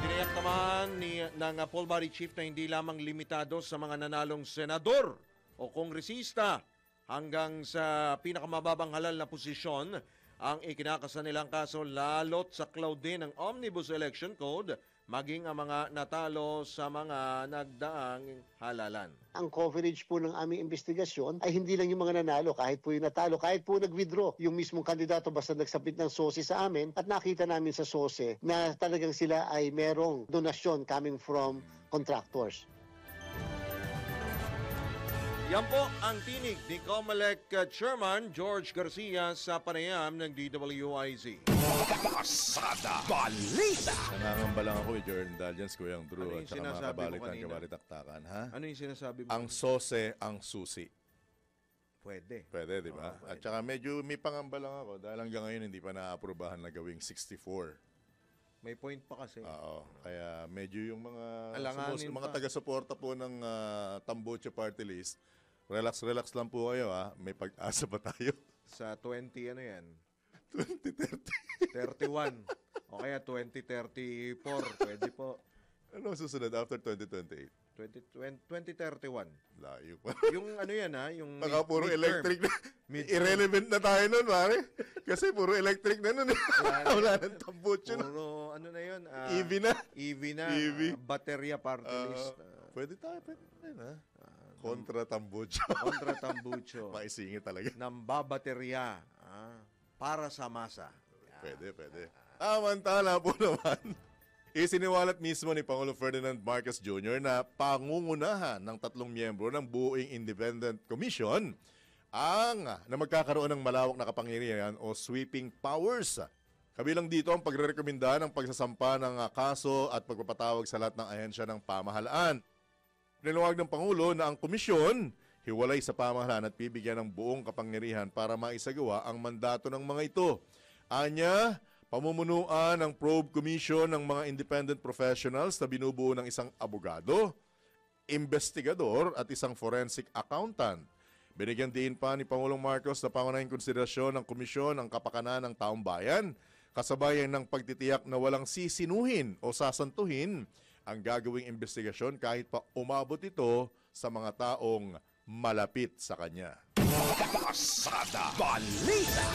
Speaker 3: Tiniyak naman ng poll body chief na hindi lamang limitado sa mga nanalong senador o kongresista hanggang sa pinakamababang halal na posisyon ang ikinakasa nilang kaso, lalo't sa cloud din ng Omnibus Election Code, maging ang mga natalo sa mga nagdaang halalan.
Speaker 15: Ang coverage po ng aming investigasyon ay hindi lang yung mga nanalo, kahit po yung natalo, kahit po nag-withdraw yung mismong kandidato basta nagsabit ng SOSE sa amin at nakita namin sa SOSE na talagang sila ay merong donasyon coming from contractors.
Speaker 3: Yan po ang tinig ni COMELEC Chairman George Garcia sa panayam ng DWIZ.
Speaker 2: Pasada Balita.
Speaker 4: Nangangamba lang ako with your indulgence, Kuya Drew,
Speaker 3: Ano
Speaker 4: at
Speaker 3: yung
Speaker 4: saka mga
Speaker 3: sinasabi mo
Speaker 4: kabalitan,
Speaker 3: kanina?
Speaker 4: kabalitaktakan, ha?
Speaker 3: Ano yung sinasabi mo?
Speaker 4: Ang sose, ang susi.
Speaker 3: Pwede.
Speaker 4: Pwede, di ba? At saka medyo may pangamba lang ako dahil hanggang ngayon hindi pa naaprubahan na gawing 64.
Speaker 3: May point pa kasi.
Speaker 4: Oo. Kaya medyo yung mga
Speaker 3: Alanganin
Speaker 4: mga
Speaker 3: pa.
Speaker 4: taga-suporta po ng Tamboche Party List, relax lang po kayo, ha? May pag-asa pa tayo.
Speaker 3: Sa 20 ano yan?
Speaker 4: 2030.
Speaker 3: 31. O kaya 2034. Pwede po.
Speaker 4: Ano susunod after 2028?
Speaker 3: 2031.
Speaker 4: Layo pa.
Speaker 3: Yung ano yan ha? Yung
Speaker 4: Baka puro
Speaker 3: midterm.
Speaker 4: electric na.
Speaker 3: Midterm.
Speaker 4: Irrelevant na tayo nun, pare. Kasi puro electric na nun. Wala nang tambucho na.
Speaker 3: Puro ano na yun?
Speaker 4: EV na.
Speaker 3: EV na.
Speaker 4: EV.
Speaker 3: Baterya party list.
Speaker 4: Pwede tayo, ha? Kontra tambucho.
Speaker 3: Kontra tambucho.
Speaker 4: Maisingit talaga.
Speaker 3: Nambabaterya. Para sa masa.
Speaker 4: Pwede. Amantala po naman. Isiniwalat mismo ni Pangulo Ferdinand Marcos Jr. na pangungunahan ng 3 miyembro ng buuing Independent Commission na magkakaroon ng malawak na kapangyarihan o sweeping powers Kabilang dito ang pagrerekomenda ng pagsasampa ng kaso at pagpapatawag sa lahat ng ahensya ng pamahalaan. Niluwag ng Pangulo na ang komisyon hiwalay sa pamahalaan at bibigyan ng buong kapangyarihan para maisagawa ang mandato ng mga ito. Anya, pamumunuan ng probe commission ng mga independent professionals na binubuo ng isang abogado, investigador at isang forensic accountant. Binigyan din pa ni Pangulong Marcos na pangunahing konsiderasyon ng komisyon ang kapakanan ng taong bayan, kasabayan ng pagtitiyak na walang sisinuhin o sasantuhin ang gagawing investigasyon kahit pa umabot ito sa mga taong malapit sa kanya.
Speaker 2: Pasada Balita.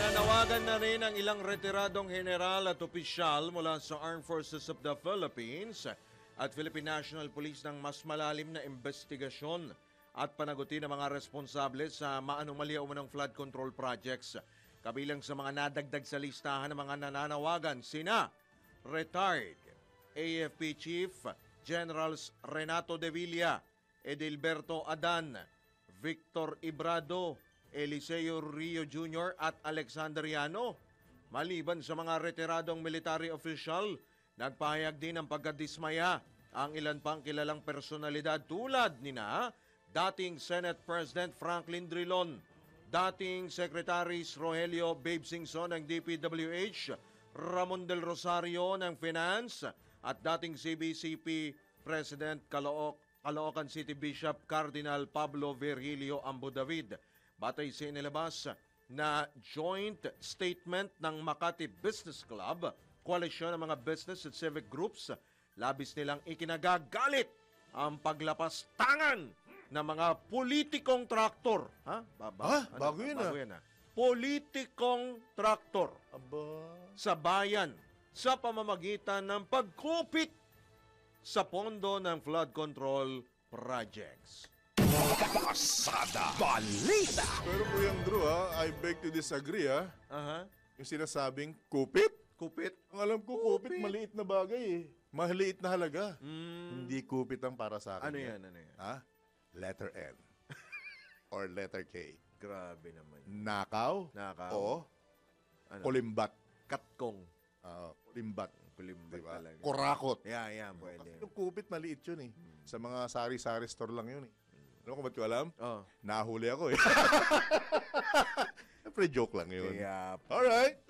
Speaker 3: Nanawagan na rin ang ilang retiradong general at opisyal mula sa Armed Forces of the Philippines at Philippine National Police ng mas malalim na investigasyon at panagutin ng mga responsable sa maanumalya umanong flood control projects. Kabilang sa mga nadagdag sa listahan ng mga nananawagan sina retired AFP Chief Generals Renato De Villa, Edilberto Adan, Victor Ibrado, Eliseo Rio Jr. at Alexander Yano. Maliban sa mga retiradong military official, nagpahayag din ng pagkadismaya ang ilan pang kilalang personalidad tulad nina dating Senate President Franklin Drilon, dating Secretaries Rogelio Babe Singson ng DPWH, Ramon Del Rosario ng Finance, at dating CBCP President Caloocan City Bishop Cardinal Pablo Virgilio Ambo David. Batay sa inilabas na joint statement ng Makati Business Club, koalisyon ng mga business at civic groups, labis nilang ikinagagalit ang paglapas tangan ng mga politikong traktor. Ha?
Speaker 4: Bago yun
Speaker 3: Politikong traktor.
Speaker 4: Aba.
Speaker 3: Sa bayan sa pamamagitan ng pagkupit sa pondo ng flood control projects.
Speaker 2: Pasada Balita.
Speaker 4: Pero Kuya Drew, I beg to disagree. Yung sinasabing kupit.
Speaker 3: Kupit?
Speaker 4: Ang alam ko, kupit maliit na bagay eh. Maliit na halaga. Hindi kupit ang para sa akin.
Speaker 3: Ano yan?
Speaker 4: Letter N. Or letter K.
Speaker 3: Grabe naman.
Speaker 4: Nakaw. O kulimbat.
Speaker 3: Katkong.
Speaker 4: Kulimbat.
Speaker 3: Kulimbat
Speaker 4: diba?
Speaker 3: talaga.
Speaker 4: Kurakot.
Speaker 3: Yan, pwede.
Speaker 4: Yung kupit maliit yun eh. Sa mga sari-sari store lang yun eh. Ano kung ba't ko alam? Nahuli ako eh. Siyempre joke lang yun. Alright.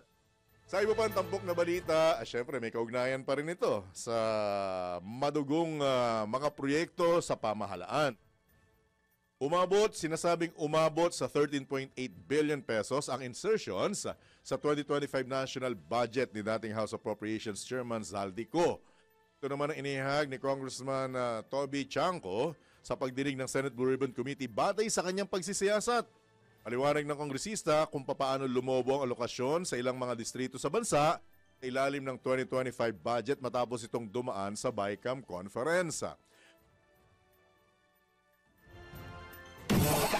Speaker 4: Sa iba pang tampok na balita, syempre may kaugnayan pa rin ito sa madugong mga proyekto sa pamahalaan. Sinasabing umabot sa 13.8 billion pesos ang insertions sa 2025 national budget ni dating House Appropriations Chairman Zaldico. Ito naman ang inihag ni Congressman Toby Chanco sa pagdinig ng Senate Blue Ribbon Committee batay sa kanyang pagsisiyasat. Paliwanag ng kongresista kung papaano lumobo ang alokasyon sa ilang mga distrito sa bansa sa ilalim ng 2025 budget matapos itong dumaan sa BICAM conference.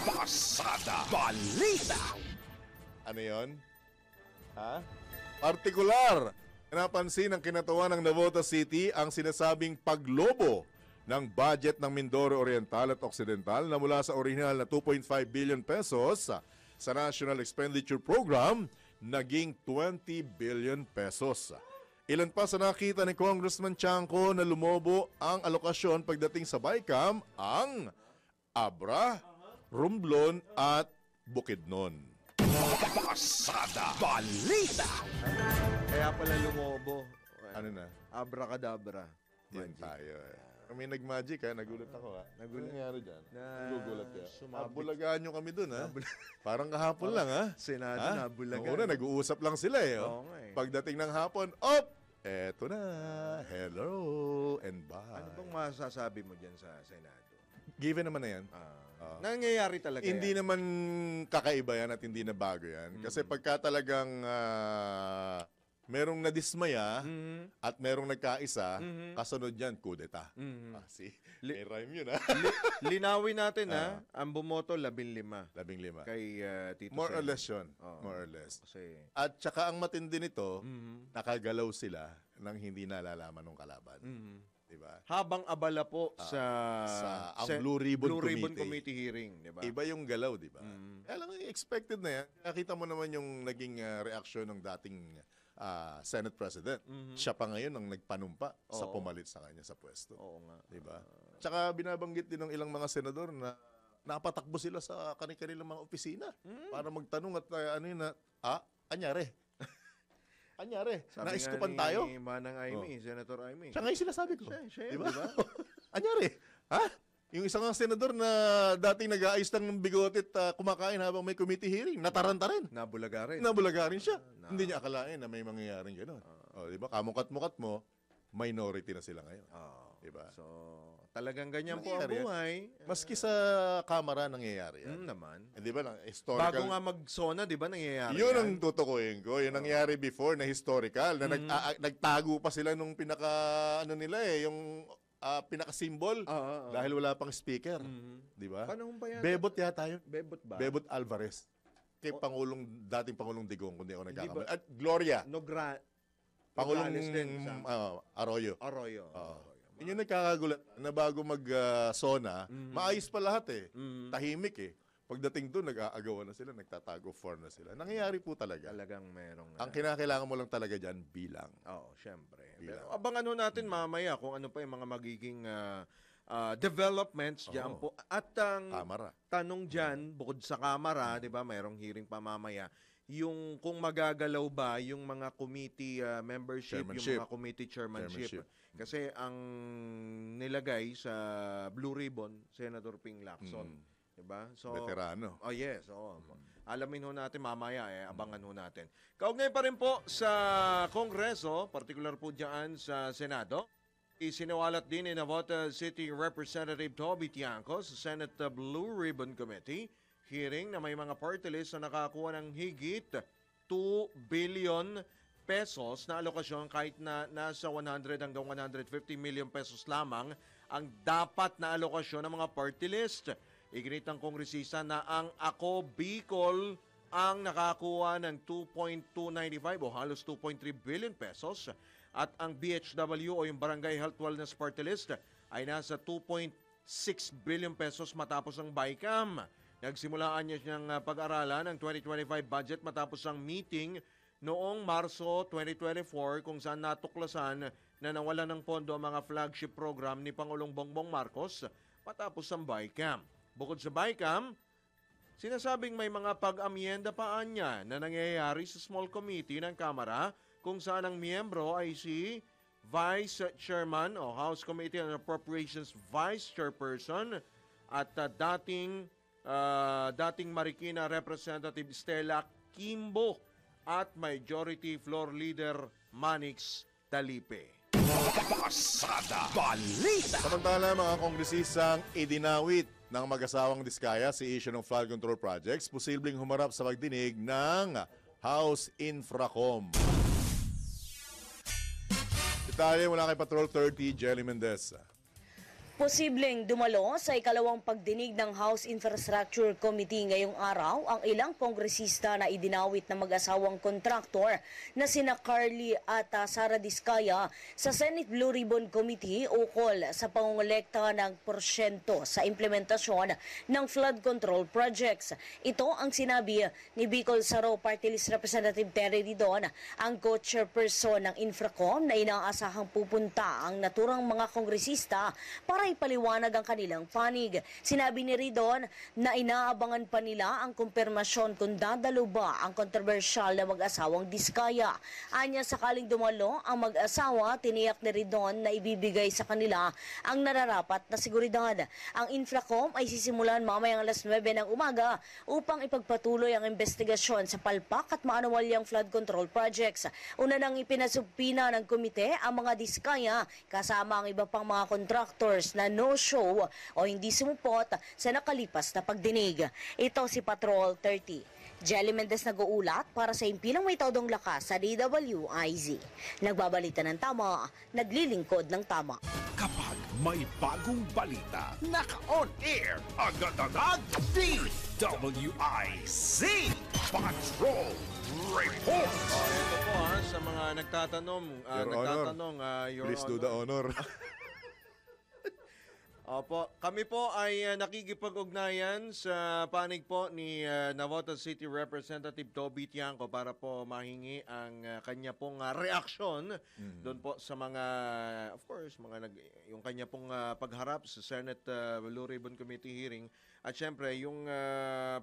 Speaker 2: Pasada Balita.
Speaker 4: Ano yun? Partikular, napansin ng kinatuwa ng Navotas City ang sinasabing paglobo ng budget ng Mindoro Oriental at Occidental na mula sa original na 2.5 billion pesos sa National Expenditure Program naging 20 billion pesos. Ilan pa sa nakita ni Congressman Chanco na lumobo ang alokasyon pagdating sa BICAM ang Abra, Romblon at Bukidnon.
Speaker 2: Pasada Balita.
Speaker 3: Kaya pala lumobo.
Speaker 4: Ano na?
Speaker 3: Abracadabra.
Speaker 4: Yan tayo eh. Kami nag-magic nagulat ako Nagulat. Ano nangyari dyan? Nagugulat ka. Bulagaan nyo kami dun Parang kahapon lang
Speaker 3: Senado nabulagan.
Speaker 4: Noong una, nag-uusap lang sila Pagdating ng hapon, eto na. Hello and bye.
Speaker 3: Ano bang masasabi mo dyan sa Senado?
Speaker 4: Given naman na yan.
Speaker 3: Nangyayari talaga
Speaker 4: Hindi naman kakaiba yan at hindi na bago yan. Kasi pagka talagang merong nadismaya at merong nagkaisa, kasunod yan, kudeta. May rhyme yun
Speaker 3: Linawin natin ang bumoto 15.
Speaker 4: 15.
Speaker 3: Kay Tito
Speaker 4: More
Speaker 3: Sen.
Speaker 4: or less yun. More or less.
Speaker 3: Kasi,
Speaker 4: At saka ang matindi nito, nakagalaw sila nang hindi nalalaman ng kalaban. Diba?
Speaker 3: Habang abala po sa
Speaker 4: ang Blue Ribbon
Speaker 3: Committee hearing, di ba?
Speaker 4: Iba yung galaw, di ba? Kaya lang expected na yan. Nakita mo naman yung naging reaksyon ng dating Senate President. Siya pa ngayon ang nagpanumpa sa pumalit sa kanya sa pwesto.
Speaker 3: Oo nga.
Speaker 4: Di ba? Tsaka binabanggit din ng ilang mga senador na napatakbo sila sa kanilang mga opisina para magtanong at anyari? Anyari? Naiskupan tayo?
Speaker 3: Sabi nga ni Manang Aimee, Senator Aimee.
Speaker 4: Siya ngayon sinasabi ko.
Speaker 3: Siya,
Speaker 4: diba?
Speaker 3: diba?
Speaker 4: Anyari? Ha? Yung isang senador na dating nag-aayos lang ng bigote at kumakain habang may committee hearing, nataranta rin.
Speaker 3: Nabulaga rin.
Speaker 4: Nabulaga rin siya. Hindi niya akalain na may mangyayaring gano'n. Diba? Kamukat-mukat mo, minority na sila ngayon. Diba?
Speaker 3: So, talagang ganyan po ang buhay.
Speaker 4: Maski sa Kamara nangyayari yan.
Speaker 3: Naman.
Speaker 4: Di ba? Historical.
Speaker 3: Bago nga mag-SONA, di ba nangyayari
Speaker 4: yun ang tutukuyin ko. Yun nangyari before na historical. Na nagtago pa sila nung yung pinaka-symbol dahil wala pang speaker. Di ba?
Speaker 3: Paano ba yan?
Speaker 4: Bebot yata yun.
Speaker 3: Bebot ba?
Speaker 4: Bebot Alvarez. Kay dating Pangulong Digong, kundi ako nagkakamali. At Gloria. Pangulong Arroyo. Yun yung nagkakagulat na bago mag-SONA, maayos pa lahat eh. Tahimik eh. Pagdating doon, nag-aagawan na sila, nagtatago na sila. Nangyayari po talaga.
Speaker 3: Talagang merong...
Speaker 4: Ang kinakailangan mo lang talaga dyan, bilang.
Speaker 3: Oo, syempre. Pero abangan natin mamaya kung ano pa yung mga magiging developments dyan po. At ang tanong dyan, bukod sa Kamara, di ba, mayroong hearing pa mamaya, yung kung magagalaw ba yung mga committee membership, yung mga committee chairmanship. Kasi ang nilagay sa Blue Ribbon, Senator Ping Lacson. Diba? So,
Speaker 4: veterano.
Speaker 3: Oh yes. Alamin ho natin mamaya, abangan ho natin. Kaugnay pa rin po sa Kongreso, particular po dyan sa Senado, isinawalat din ni Navotas City Representative Toby Tiangco sa Senate Blue Ribbon Committee hearing na may mga party list na nakakuha ng higit 2 billion pesos na alokasyon kahit na nasa 100 hanggang 150 million pesos lamang ang dapat na alokasyon ng mga party list. Iginit ng kongresista na ang Ako Bicol ang nakakuha ng 2.295 o halos 2.3 billion pesos at ang BHW o yung Barangay Health Wellness Party List ay nasa 2.6 billion pesos matapos ang BICAM. Nagsimulaan niya siyang pag-aralan ng 2025 budget matapos ang meeting noong Marso 2024 kung saan natuklasan na nawalan ng pondo ang mga flagship program ni Pangulong Bongbong Marcos matapos ang BICAM. Bukod sa BICAM, sinasabing may mga pag-amyenda pa niya na nangyayari sa small committee ng Kamara kung saan ang miyembro ay si Vice Chairman o House Committee on Appropriations Vice Chairperson at dating Marikina Representative Stella Kimbo at Majority Floor Leader Manix Talipe.
Speaker 2: Pasada Balita!
Speaker 4: Samantala mga kongresistang idinawit ng mag-asawang Diskaya si issue ng flood control projects, posibleng humarap sa pagdinig ng House Infracom. Detalye mula kay Patrol 30, Jelly Mendez.
Speaker 16: Posibleng dumalo sa ikalawang pagdinig ng House Infrastructure Committee ngayong araw ang ilang kongresista na idinawit na mag-asawang kontraktor na sina Carly at Sara Diskaya sa Senate Blue Ribbon Committee ukol sa pangongolekta ng porsyento sa implementasyon ng flood control projects. Ito ang sinabi ni Bicol Saro Party List Representative Terry Didon, ang co-chairperson ng Infracom na inaasahang pupunta ang naturang mga kongresista para ipaliwanag ang kanilang panig. Sinabi ni Ridon na inaabangan pa nila ang kumpirmasyon kung dadalo ba ang kontrobersyal na mag-asawang Diskaya. Anya sakaling dumalo ang mag-asawa, tiniyak ni Ridon na ibibigay sa kanila ang nararapat na seguridad. Ang Infracom ay sisimulan mamayang alas 9 ng umaga upang ipagpatuloy ang investigasyon sa palpak at maanuwalyang flood control projects. Una nang ipinasubpina ng komite ang mga Diskaya kasama ang iba pang mga contractors na no-show o hindi sumupot sa nakalipas na pagdinig. Ito si Patrol 30. Jelly Mendez nag-uulat para sa impilang may tawdong lakas sa DWIZ. Nagbabalita ng tama, naglilingkod ng tama.
Speaker 2: Kapag may bagong balita, naka-on air, agad-agad, DWIZ Patrol Report!
Speaker 3: Ito po sa mga nagtatanong,
Speaker 4: Your Honor,
Speaker 3: Your
Speaker 4: please
Speaker 3: Honor.
Speaker 4: do the honor.
Speaker 3: Opo, kami po ay nakikipag-ugnayan sa panig po ni Navotas City Representative Toby Tiangco para po mahingi ang kanya pong reaksyon doon po sa mga, of course, yung kanya pong pagharap sa Senate Blue Ribbon Committee hearing at syempre yung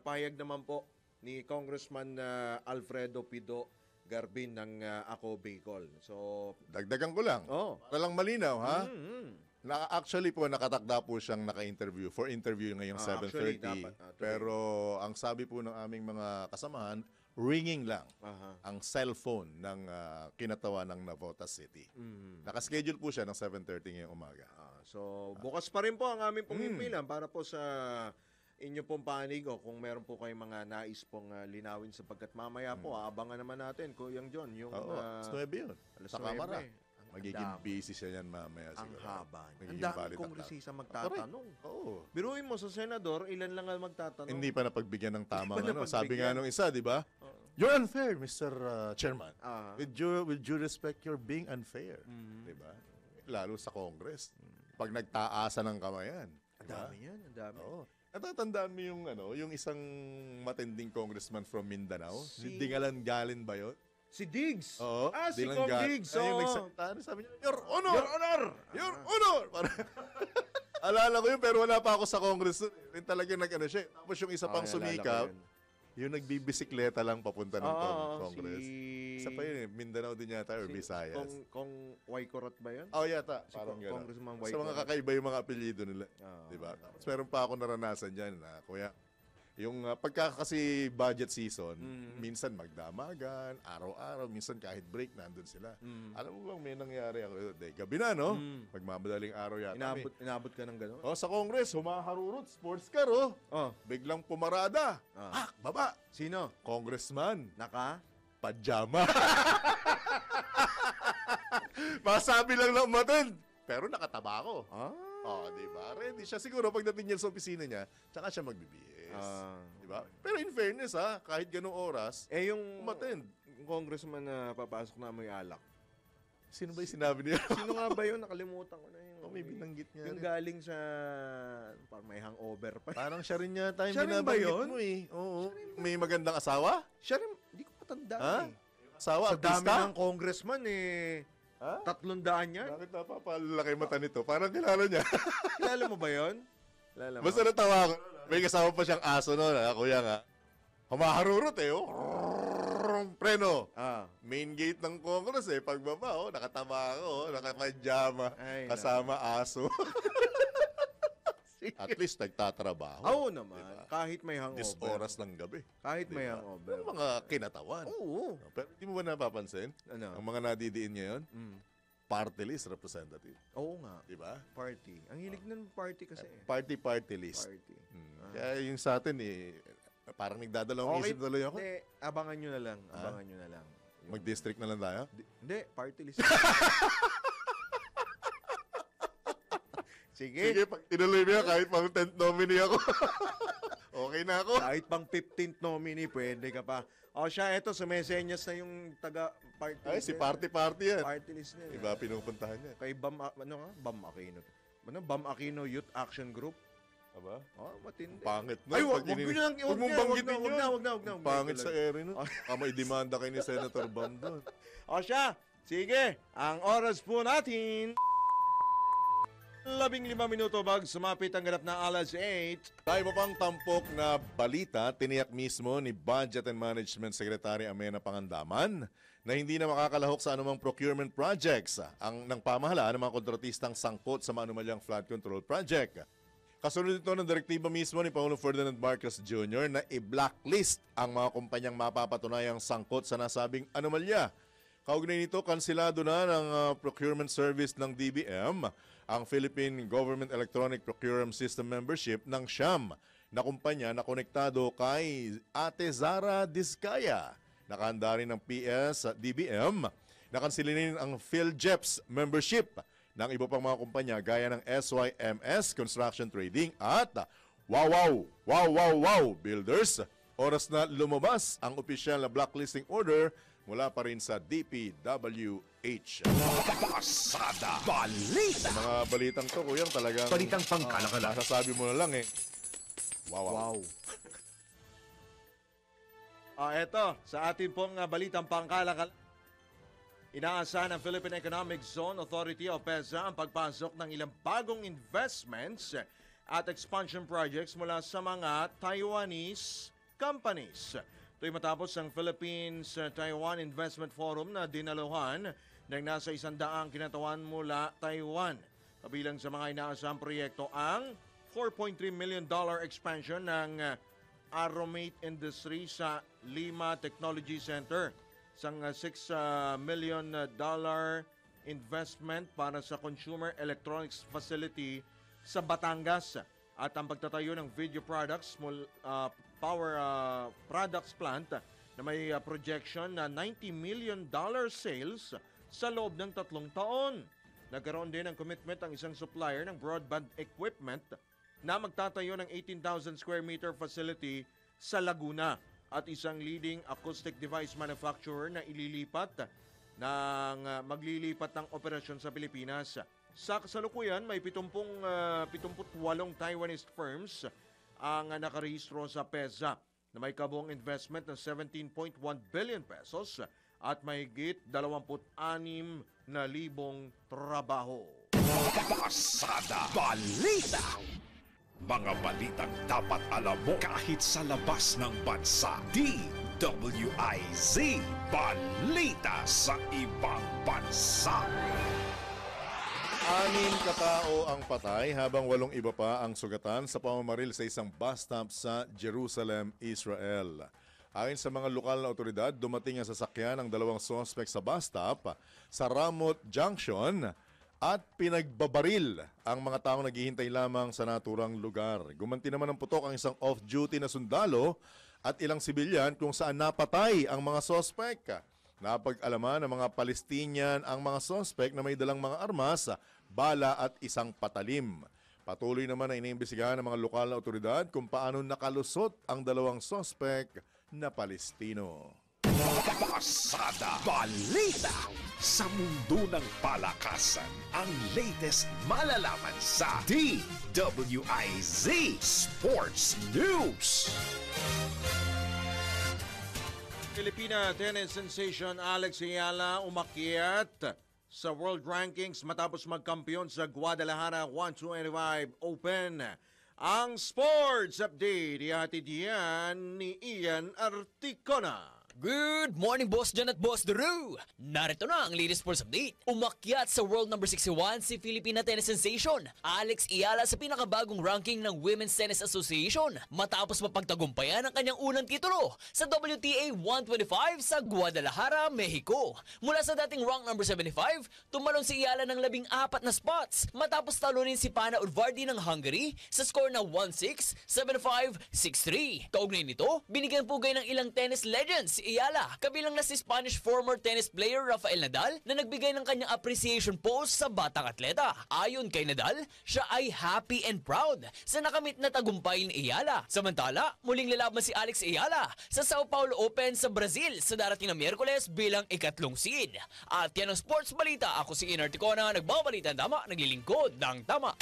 Speaker 3: pahayag naman po ni Congressman Alfredo Pido Garbin ng Ako Bicol. So,
Speaker 4: dagdagan ko lang. Para lang malinaw, ha? Actually po, nakatakda po siyang naka-interview for interview ngayong 7:30. Pero ang sabi po ng aming mga kasamahan, ringing lang ang cellphone ng kinatawa ng Navotas City. Nakaschedule po siya ng 7:30 ngayong umaga.
Speaker 3: So, bukas pa rin po ang aming pong himpilan para po sa inyo pong panig o kung meron po kayong mga nais pong linawin sapagkat mamaya po, aabangan naman natin, Kuyang John, yung...
Speaker 4: alas 9 yun. Sa Kamara. Magiging busy siya yan mamaya siguro.
Speaker 3: Ang haba. Ang daming kongresista magtatanong.
Speaker 4: Oo.
Speaker 3: Biruin mo sa senador, ilan lang ang magtatanong?
Speaker 4: Hindi pa napagbigyan ng tamang Sabi nga nung isa, di ba? You're unfair, Mr. Chairman. With due respect, you're being unfair. Di ba? Lalo sa Congress. Pag nagtaasa ng kamayan.
Speaker 3: Ang dami yan, ang dami.
Speaker 4: Oo. Natatandaan mo yung isang matinding congressman from Mindanao? Dingalan Galin ba yun?
Speaker 3: Si Diggs.
Speaker 4: Oo.
Speaker 3: Si Kong Diggs.
Speaker 4: Yung nagsalita, sabi niya, Your Honor! Your Honor! Your Honor! Alala ko yun, pero wala pa ako sa Congress. Yung talagang nag-ano siya. Tapos yung isa pang sumikap, yung nagbibisikleta lang papunta ng Congress. Isa pa yun Mindanao din yata or Visayas.
Speaker 3: Kong Waikorot ba yun?
Speaker 4: Yata. Parang gano'n.
Speaker 3: Congressman
Speaker 4: Sa mga kakaiba yung mga apelyido nila. Diba? Tapos meron pa ako naranasan dyan na, kuya, yung pagka kasi budget season, minsan magdamagan, araw-araw, minsan kahit break, nandun sila. Alam mo bang may nangyari ako? Gabi na, no? Magmamadaling araw yata.
Speaker 3: Inabot ka ng gano'n?
Speaker 4: Sa Congress, humaharurot, sports car, biglang pumarada. Baba.
Speaker 3: Sino?
Speaker 4: Congressman.
Speaker 3: Naka?
Speaker 4: Pajama. Masabi lang na umatin. Pero nakataba ako. Di ba? Ready siya. Siguro pagdating niya sa opisina niya, tsaka siya magbibihis. Di ba? Pero in fairness, kahit ganung oras,
Speaker 3: yung
Speaker 4: umattend.
Speaker 3: Congressman na papasok na may alak.
Speaker 4: Sino ba yung sinabi niya?
Speaker 3: Sino nga ba yun? Nakalimutan ko na yung...
Speaker 4: may binanggit niya.
Speaker 3: Yung galing sa... Parang may hangover pa.
Speaker 4: Parang siya rin yata yung
Speaker 3: siya rin ba yun?
Speaker 4: Mo Oo. May magandang asawa?
Speaker 3: Siya rin... Hindi ko matandaan
Speaker 4: Asawa,
Speaker 3: sa dami ng congressman 300 yan.
Speaker 4: Bakit napapalalaki mata nito? Parang kilala niya.
Speaker 3: Kilala mo ba yun?
Speaker 4: Basta natawa ko. May kasama pa siyang aso noon, kuya nga. Humaharurot Preno. Main gate ng Congress pagbaba, nakataba ako, nakapajama, kasama aso. At least nagtatrabaho.
Speaker 3: Oo naman. Diba? Kahit may hangover.
Speaker 4: This oras ng gabi.
Speaker 3: Kahit may hangover.
Speaker 4: Yung mga kinatawan.
Speaker 3: Oo.
Speaker 4: Pero hindi mo ba napapansin? Ang mga nadidiin ngayon? Party list representative.
Speaker 3: Oo nga.
Speaker 4: Diba?
Speaker 3: Party. Ang hilig ng party kasi.
Speaker 4: Party list.
Speaker 3: Party.
Speaker 4: Kaya yung sa atin parang nagdadalawang isip tuloy ako.
Speaker 3: Hindi, abangan nyo na lang. Abangan nyo na lang.
Speaker 4: Mag-district na lang tayo?
Speaker 3: Hindi, party list.
Speaker 4: Sige, pag tinuloy mo yan, kahit pang 10th nominee ako. Okay na ako.
Speaker 3: Kahit pang 15th nominee, pwede ka pa. Siya, eto, sumesenyas na yung taga-party list.
Speaker 4: Si party yan.
Speaker 3: Party list niya.
Speaker 4: Iba pinupuntahan niya.
Speaker 3: Kay Bam Aquino. Bam Aquino Youth Action Group.
Speaker 4: Aba?
Speaker 3: Matindi.
Speaker 4: Pangit na.
Speaker 3: Ay, wag mong banggitin yun. Wag na.
Speaker 4: Pangit sa ere nun. May demanda kayo ni Senator Bam doon.
Speaker 3: Siya, sige, ang oras po natin... 15 minuto sumapit ang ganap na alas 8.
Speaker 4: Tayo pa pang tampok na balita, tiniyak mismo ni Budget and Management Secretary Amena Pangandaman na hindi na makakalahok sa anumang procurement projects ng pamahalaan ng mga kontratistang sangkot sa maanumalyang flood control project. Kasunod ito ng direktiba mismo ni Pangulong Ferdinand Marcos Jr. na i-blacklist ang mga kumpanyang mapapatunayang sangkot sa nasabing anomalya. Kaugnay nito, kansilado na ng procurement service ng DBM ang Philippine Government Electronic Procurement System membership ng Siyam na kumpanya na konektado kay Ate Zara Diskaya. Nakahanda rin ng PS DBM. Nakansilinin ang PhilJeps membership ng iba pang mga kumpanya gaya ng SYMS Construction Trading at Wow Builders. Oras na lumabas ang opisyal na blacklisting order mula pa rin sa DPWH.
Speaker 2: Pasada Balita.
Speaker 4: Mga balitang to, kuyang talagang...
Speaker 2: Balitang pangkalakalan.
Speaker 4: Masasabi mo na lang eh. Wow.
Speaker 3: Eto, sa atin pong balitang pangkalakalan. Inaasahan ng Philippine Economic Zone Authority o PEZA ang pagpasok ng ilang bagong investments at expansion projects mula sa mga Taiwanese companies. Ito'y matapos ang Philippines-Taiwan Investment Forum na dinaluhan ng nasa 100 kinatawan mula Taiwan. Kabilang sa mga inaasahang proyekto ang $4.3 million expansion ng Aromate Industry sa Lima Technology Center. Isang $6 million investment para sa Consumer Electronics Facility sa Batangas at ang pagtatayo ng video products power products plant na may projection na $90 million sales sa loob ng 3 taon. Nagkaroon din ng commitment ang isang supplier ng broadband equipment na magtatayo ng 18,000 square meter facility sa Laguna at isang leading acoustic device manufacturer na maglilipat ng operasyon sa Pilipinas. Sa kasalukuyan, may 78 Taiwanese firms ang nakarehistro sa PEZA na may kabuong investment ng 17.1 billion pesos at mahigit 26,000 trabaho.
Speaker 2: Pasada Balita. Mga balitang dapat alam mo kahit sa labas ng bansa. DWIZ Balita sa ibang bansa.
Speaker 4: 6 katao ang patay habang 8 iba pa ang sugatan sa pamamaril sa isang bus stop sa Jerusalem, Israel. Ayon sa mga lokal na otoridad, dumating ang sasakyan ng 2 suspect sa bus stop sa Ramot Junction at pinagbabaril ang mga taong naghihintay lamang sa naturang lugar. Gumanti naman ng putok ang isang off-duty na sundalo at ilang sibilyan kung saan napatay ang mga suspect. Napag-alaman ng mga Palestinian ang mga suspect na may dalang mga armas, bala at isang patalim. Patuloy naman na iniimbestigahan ng mga lokal na otoridad kung paano nakalusot ang 2 suspect na Palestino.
Speaker 2: Pasada Balita. Sa mundo ng palakasan, ang latest malalaman sa DWIZ Sports News.
Speaker 3: Filipina tennis sensation Alex Ayala umakyat sa world rankings matapos magkampiyon sa Guadalajara 125 Open. Ang sports update ihatid yan ni Ian Articona.
Speaker 17: Good morning, Boss John at Boss Drew! Narito na ang latest sports update. Umakyat sa world number 61 si Filipina tennis sensation Alex Ayala sa pinakabagong ranking ng Women's Tennis Association matapos mapagtagumpayan ang kanyang unang titulo sa WTA 125 sa Guadalajara, Mexico. Mula sa dating rank number 75, tumalon si Ayala ng 14 na spots matapos talunin si Pana Udvardi ng Hungary sa score na 1-6, 7-5, 6-3. Kaugnay nito, binigyan pugay ng ilang tennis legends si Ayala, kabilang na si Spanish former tennis player Rafael Nadal na nagbigay ng kanyang appreciation post sa batang atleta. Ayon kay Nadal, siya ay happy and proud sa nakamit na tagumpay ni Ayala. Samantala, muling lalaban si Alex Ayala sa Sao Paulo Open sa Brazil sa darating na Miyerkules bilang ikatlong seed. At yan ang sports balita. Ako si Ian Articona, nagbabalita ng tama, naglilingkod ng tama.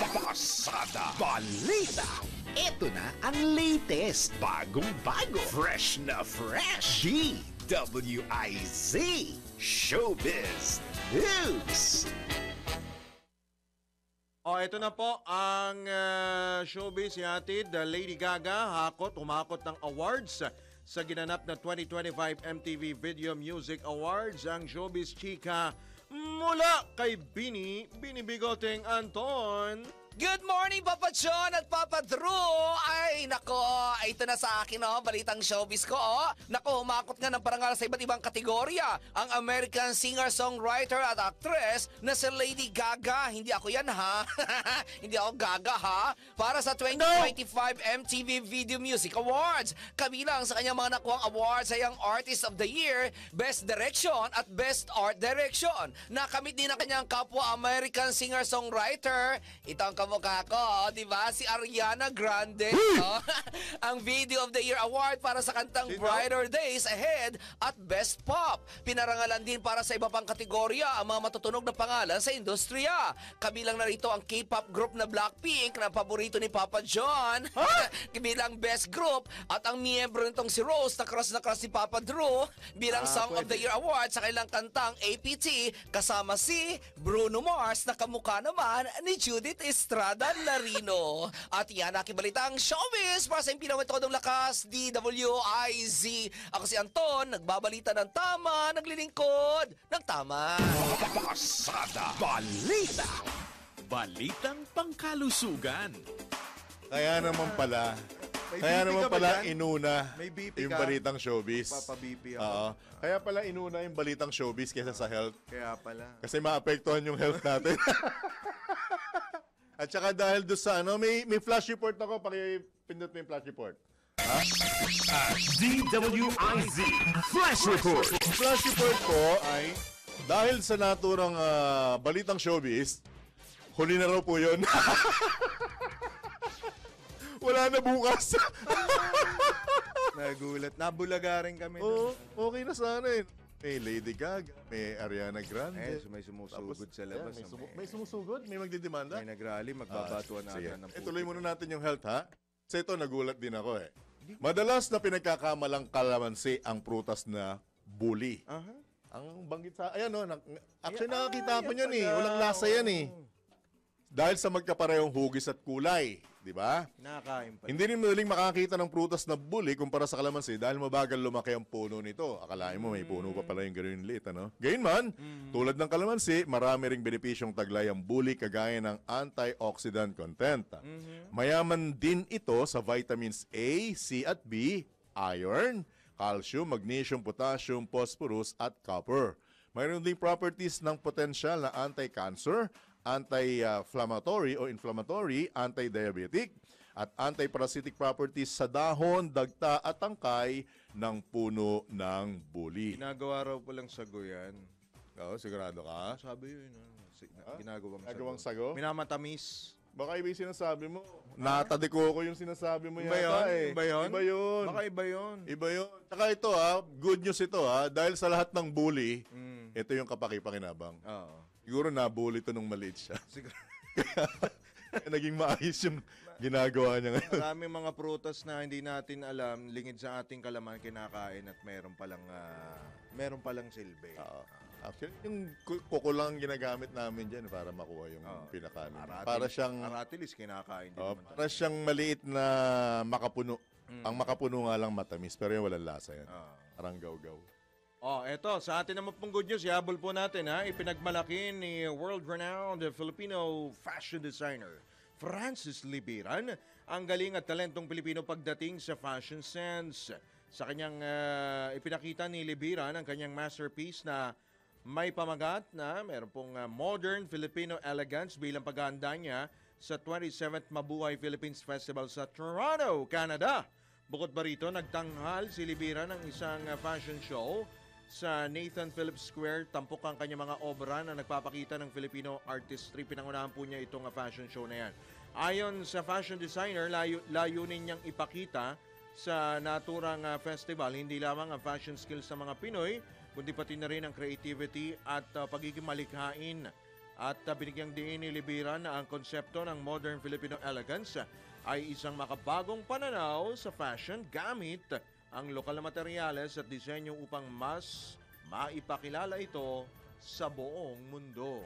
Speaker 2: Pasada Balita. Ito na ang latest, bagong-bago, fresh na fresh. DWIZ Showbiz News.
Speaker 3: Ito na po ang showbiz ihatid. Lady Gaga umakot ng awards sa ginanap na 2025 MTV Video Music Awards. Ang showbiz chika mula kay Bini Bigoteng Anton.
Speaker 18: Good morning, Papa John at Papa Drew! Ay, nako, ito na sa akin, balitang showbiz ko, Nako, humakot nga ng parangal sa iba't ibang kategorya ang American singer-songwriter at actress na si Lady Gaga. Hindi ako yan, ha? Hindi ako Gaga, ha? Para sa 2025 MTV Video Music Awards. Kabilang sa kanyang mga nakuhang awards ay ang Artist of the Year, Best Direction at Best Art Direction. Nakamit din ang kanyang kapwa American singer-songwriter. Ito ang kamukha ko, di ba? Si Ariana Grande. Ang Video of the Year Award para sa kantang Brighter Days Ahead at Best Pop. Pinarangalan din para sa iba pang kategorya ang mga matutunog na pangalan sa industriya. Kabilang na rito ang K-pop group na Blackpink na paborito ni Papa John bilang Best Group at ang miyembro nitong si Rose na crush ni Papa Drew bilang Song of the Year Award sa kailang kantang APT kasama si Bruno Mars na kamukha naman ni Judith Estrada Larino. At yan, nakibalitang showbiz para sa pinawetodong lakas, DWIZ. Ako si Anton, nagbabalita ng tama, naglilingkod ng tama.
Speaker 2: Pasada Balita. Balitang pangkalusugan.
Speaker 4: Kaya naman pala, inuna yung balitang showbiz.
Speaker 3: Papa-BP ako.
Speaker 4: Oo. Kaya pala inuna yung balitang showbiz kaysa sa health.
Speaker 3: Kaya pala.
Speaker 4: Kasi maapektuhan yung health natin. At saka dahil doon sa may flash report ako, pakipindot mo yung flash report. Ha?
Speaker 2: DWIZ Flash Report.
Speaker 4: Flash report ko ay dahil sa naturang balitang showbiz, huli na raw po yun. Wala na bukas.
Speaker 3: Nagulat. Nabulaga rin kami.
Speaker 4: Oo, okay na sana eh. May Lady Gaga, may Ariana Grande.
Speaker 3: May sumusugod sa labas.
Speaker 4: May sumusugod? May magdidemanda?
Speaker 3: May nagrally, magbabatuan natin ng
Speaker 4: puto. Tuloy muna natin yung health, ha? Sa ito, nagulat din ako eh. Madalas na pinagkakamalang kalamansi ang prutas na buli. Ang banggit sa... Ayan o, actually nakakita ko niyan eh. Walang lasa yan eh. Dahil sa magkaparehong hugis at kulay. Di ba?
Speaker 3: Nakakain pa.
Speaker 4: Hindi rin madaling makakita ng prutas na buli kumpara sa kalamansi dahil mabagal lumaki ang puno nito. Akalain mo may puno pa pala yung ganun liit, ano? Gayunman, tulad ng kalamansi, marami ring benepisyong taglay ang buli kagaya ng antioxidant content. Mayaman din ito sa vitamins A, C at B, iron, calcium, magnesium, potassium, phosphorus at copper. Mayroon ding properties ng potensyal na anti-cancer, anti-inflammatory o inflammatory, anti-diabetic, at anti-parasitic properties sa dahon, dagta at tangkay ng puno ng buli.
Speaker 3: Ginagawa raw po lang sago yan.
Speaker 4: Oo, sigurado ka?
Speaker 3: Sabi yun.
Speaker 4: Ginagawang sago?
Speaker 3: Minamatamis.
Speaker 4: Baka iba yung sinasabi mo. Natadiko ko yung sinasabi mo yata eh.
Speaker 3: Iba yun?
Speaker 4: Iba yun.
Speaker 3: Baka iba yun.
Speaker 4: Iba yun. Tsaka ito good news ito dahil sa lahat ng bully, ito yung kapakipakinabang.
Speaker 3: Oo.
Speaker 4: Siguro nabully ito nung maliit siya. Kaya naging maayos yung ginagawa niya ngayon.
Speaker 3: Maraming mga prutas na hindi natin alam, lingid sa ating kalaman, kinakain at meron palang silbi.
Speaker 4: Actually, yung kuko lang ginagamit namin dyan para makuha yung pinakanin. Para siyang...
Speaker 3: Aratilis kinakain din naman.
Speaker 4: Para siyang maliit na makapuno. Ang makapuno nga lang matamis, pero yung walang lasa yan. Parang gaw-gaw.
Speaker 3: Eto, sa atin naman pong good news, ihabol po natin ipinagmalaki ni world-renowned Filipino fashion designer Francis Libiran ang galing at talentong Pilipino pagdating sa fashion sense. Sa kanyang ipinakita ni Libiran ang kanyang masterpiece na may pamagat na meron pong modern Filipino elegance bilang paghahanda niya sa 27th Mabuhay Philippines Festival sa Toronto, Canada. Bukod pa rito, nagtanghal si Libiran ng isang fashion show sa Nathan Phillips Square. Tampok ang kanyang mga obra na nagpapakita ng Filipino artistry. Pinangunahan po niya itong fashion show na yan. Ayon sa fashion designer, layunin niyang ipakita sa naturang festival hindi lamang ang fashion skills ng mga Pinoy, kundi pati na rin ang creativity at pagiging malikhain. At binigyang diin ni Libiran na ang konsepto ng modern Filipino elegance ay isang makabagong pananaw sa fashion gamit ang lokal na materyales at disenyo upang mas maipakilala ito sa buong mundo.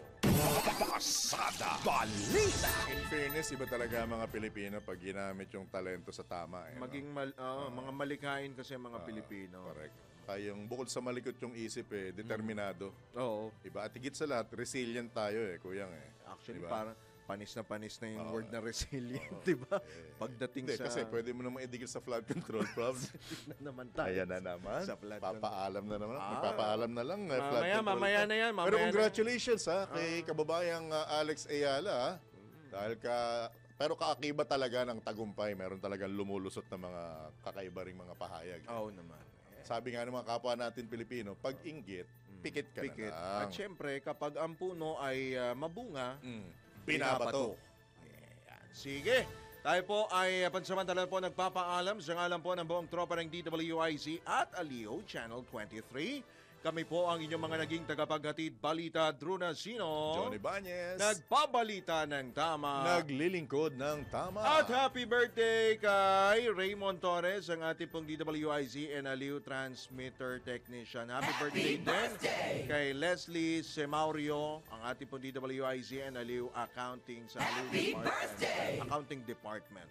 Speaker 2: Pasada Balita.
Speaker 4: In fairness, iba talaga mga Pilipino pag ginamit yung talento sa tama.
Speaker 3: Maging mga malikhain kasi mga Pilipino.
Speaker 4: Correct. Tayong bukod sa malikot yung isip determinado.
Speaker 3: Oo.
Speaker 4: Iba? At higit sa lahat, resilient tayo kuyang
Speaker 3: Actually,
Speaker 4: diba?
Speaker 3: Parang panis na yung word na resilient, di ba? Pagdating sa...
Speaker 4: Kasi pwede mo naman idikit sa flood control problems.
Speaker 3: naman tayo.
Speaker 4: Ayan na naman.
Speaker 3: Sa flood
Speaker 4: Papaalam na naman. Magpapaalam na lang.
Speaker 3: Mamaya na yan.
Speaker 4: Pero congratulations kay kababayang Alex Ayala. Dahil pero kaakiba talaga ng tagumpay. Meron talagang lumulusot na mga kakaiba ring mga pahayag.
Speaker 3: Oo naman.
Speaker 4: Sabi nga ng mga kapwa natin Pilipino, pag inggit, pikit ka na lang.
Speaker 3: At syempre, kapag ang puno ay mabunga,
Speaker 4: binabato.
Speaker 3: Sige. Tayo po ay pansamantala po nagpapaalam sa ngalan po ng buong tropa ng DWIZ at Aliw Channel 23. Kami po ang inyong mga naging tagapaghatid balita, Drew Nasino,
Speaker 4: Johnny Bañez,
Speaker 3: nagpabalita ng tama,
Speaker 4: naglilingkod ng tama.
Speaker 3: At happy birthday kay Raymond Torres, ang ating pong DWIZ and Aliw Transmitter Technician. Happy birthday din kay Leslie Semaurio, ang ating pong DWIZ and Aliw Accounting sa Aliw Accounting Department.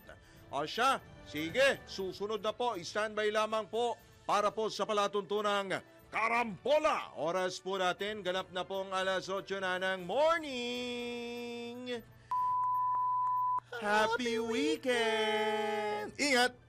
Speaker 3: O siya, sige, susunod na po, standby lamang po para po sa palatuntunang Karambola! Oras po natin, ganap na pong alas 8 na ng morning! Happy weekend!
Speaker 4: Ingat!